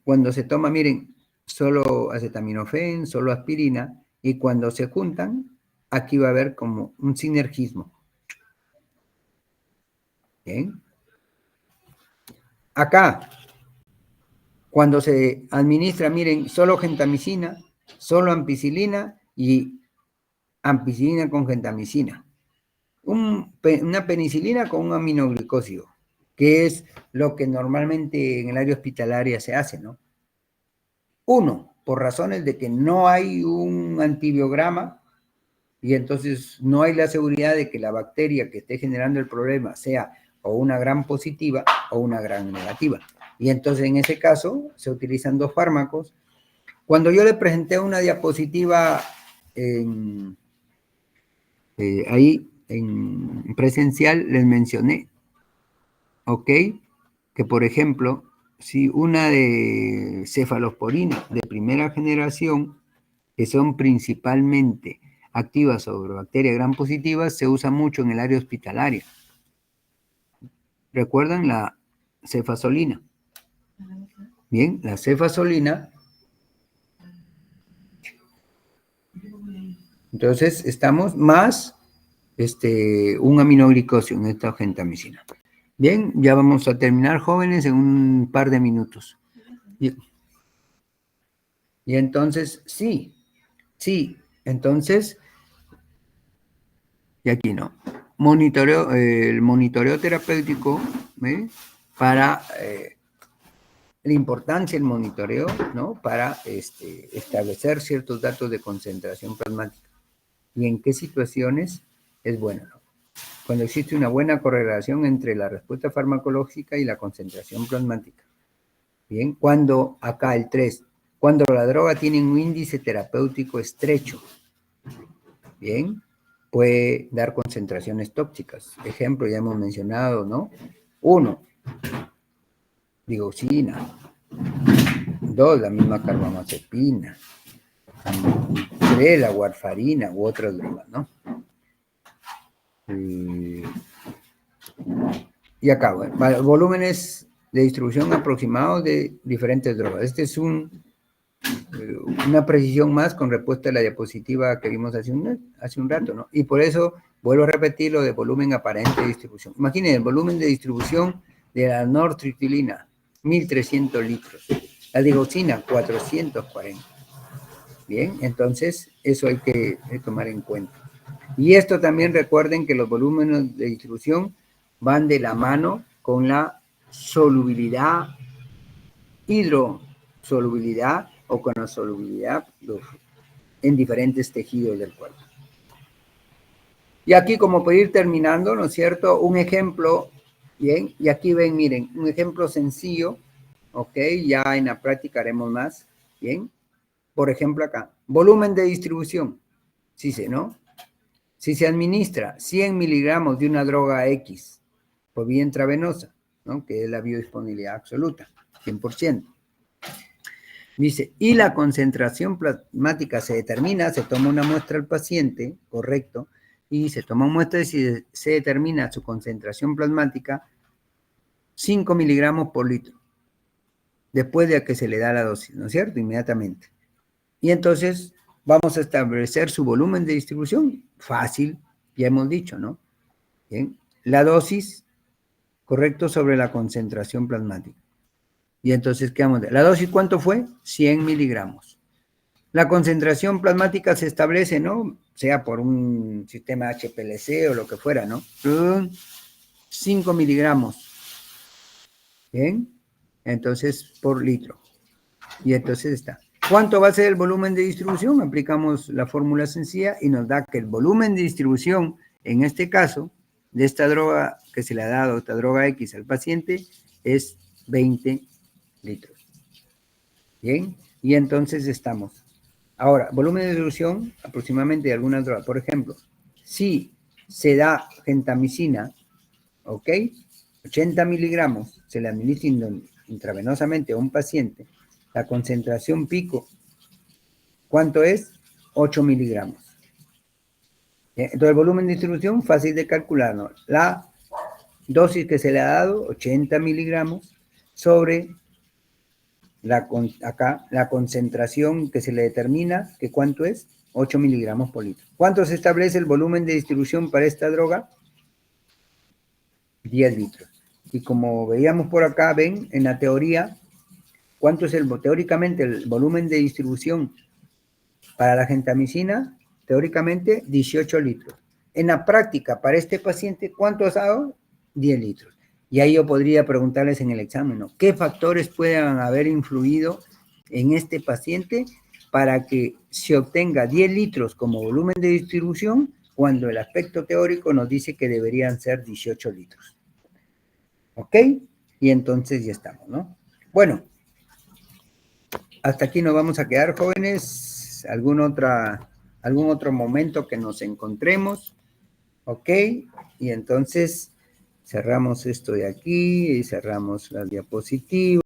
cuando se toma, miren, solo acetaminofén, solo aspirina, y cuando se juntan, aquí va a haber como un sinergismo. Bien. Acá, cuando se administra, miren, solo gentamicina, solo ampicilina y ampicilina con gentamicina. Una penicilina con un aminoglicósido. que es lo que normalmente en el área hospitalaria se hace, ¿no? Uno, por razones de que no hay un antibiograma y entonces no hay la seguridad de que la bacteria que esté generando el problema sea o una gran positiva o una gran negativa. Y entonces en ese caso se utilizan dos fármacos. Cuando yo le presenté una diapositiva ahí en presencial, les mencioné, ¿ok? Que por ejemplo, si una de cefalosporina de primera generación, que son principalmente activas sobre bacterias gram positivas, se usa mucho en el área hospitalaria. ¿Recuerdan la cefazolina? Bien, la cefazolina. Entonces, estamos más un aminoglicosio en esta gentamicina. Bien, ya vamos a terminar, jóvenes, en un par de minutos. Y entonces, sí, entonces, y aquí no. Monitoreo, el monitoreo terapéutico, ¿ve? Para la importancia del monitoreo, ¿no? Para establecer ciertos datos de concentración plasmática. ¿Y en qué situaciones es bueno, ¿no? Cuando existe una buena correlación entre la respuesta farmacológica y la concentración plasmática. Bien, cuando acá el 3, cuando la droga tiene un índice terapéutico estrecho, bien, puede dar concentraciones tóxicas. Ejemplo, ya hemos mencionado, ¿no? 1, digoxina. 2, la misma carbamazepina. 3, la warfarina u otras drogas, ¿no? Y acá, bueno, volúmenes de distribución aproximados de diferentes drogas. Este es una precisión más con respuesta a la diapositiva que vimos hace un rato, ¿no? Y por eso vuelvo a repetir lo de volumen aparente de distribución. Imaginen el volumen de distribución de la nortriptilina, 1.300 litros. La digoxina, 440. Bien, entonces eso hay que tomar en cuenta. Y esto también recuerden que los volúmenes de distribución van de la mano con la solubilidad, hidrosolubilidad o con la solubilidad en diferentes tejidos del cuerpo. Y aquí, como para ir terminando, ¿no es cierto? Un ejemplo, bien, y aquí ven, miren, un ejemplo sencillo, ¿ok? Ya en la práctica haremos más, ¿bien? Por ejemplo acá, volumen de distribución, sí sé, ¿no? Si se administra 100 miligramos de una droga X por vía intravenosa, ¿no? Que es la biodisponibilidad absoluta, 100%. Dice, y la concentración plasmática se determina, se toma una muestra al paciente, correcto, y se toma una muestra y se determina su concentración plasmática 5 miligramos por litro, después de que se le da la dosis, ¿no es cierto? Inmediatamente. Y entonces vamos a establecer su volumen de distribución, fácil, ya hemos dicho, ¿no? Bien, la dosis, correcto, sobre la concentración plasmática. Y entonces, ¿qué vamos a hacer? ¿La dosis cuánto fue? 100 miligramos. La concentración plasmática se establece, ¿no? Sea por un sistema HPLC o lo que fuera, ¿no? 5 miligramos. ¿Bien? Entonces, por litro. Y entonces está. ¿Cuánto va a ser el volumen de distribución? Aplicamos la fórmula sencilla y nos da que el volumen de distribución, en este caso, de esta droga que se le ha dado, esta droga X al paciente, es 20 litros. Bien, y entonces estamos. Ahora, volumen de distribución aproximadamente de algunas drogas. Por ejemplo, si se da gentamicina, ¿ok? 80 miligramos se le administra intravenosamente a un paciente, la concentración pico, ¿cuánto es? 8 miligramos. Entonces, el volumen de distribución, fácil de calcular, ¿no? La dosis que se le ha dado, 80 miligramos, sobre acá la concentración que se le determina, que ¿cuánto es? 8 miligramos por litro. ¿Cuánto se establece el volumen de distribución para esta droga? 10 litros. Y como veíamos por acá, ven, en la teoría, ¿cuánto es teóricamente el volumen de distribución para la gentamicina? Teóricamente, 18 litros. En la práctica, para este paciente, ¿cuánto has dado? 10 litros. Y ahí yo podría preguntarles en el examen, ¿no? ¿Qué factores puedan haber influido en este paciente para que se obtenga 10 litros como volumen de distribución cuando el aspecto teórico nos dice que deberían ser 18 litros? ¿Ok? Y entonces ya estamos, ¿no? Bueno, hasta aquí nos vamos a quedar, jóvenes. ¿Algún otro momento que nos encontremos? ¿Ok? Y entonces cerramos esto de aquí y cerramos la diapositiva.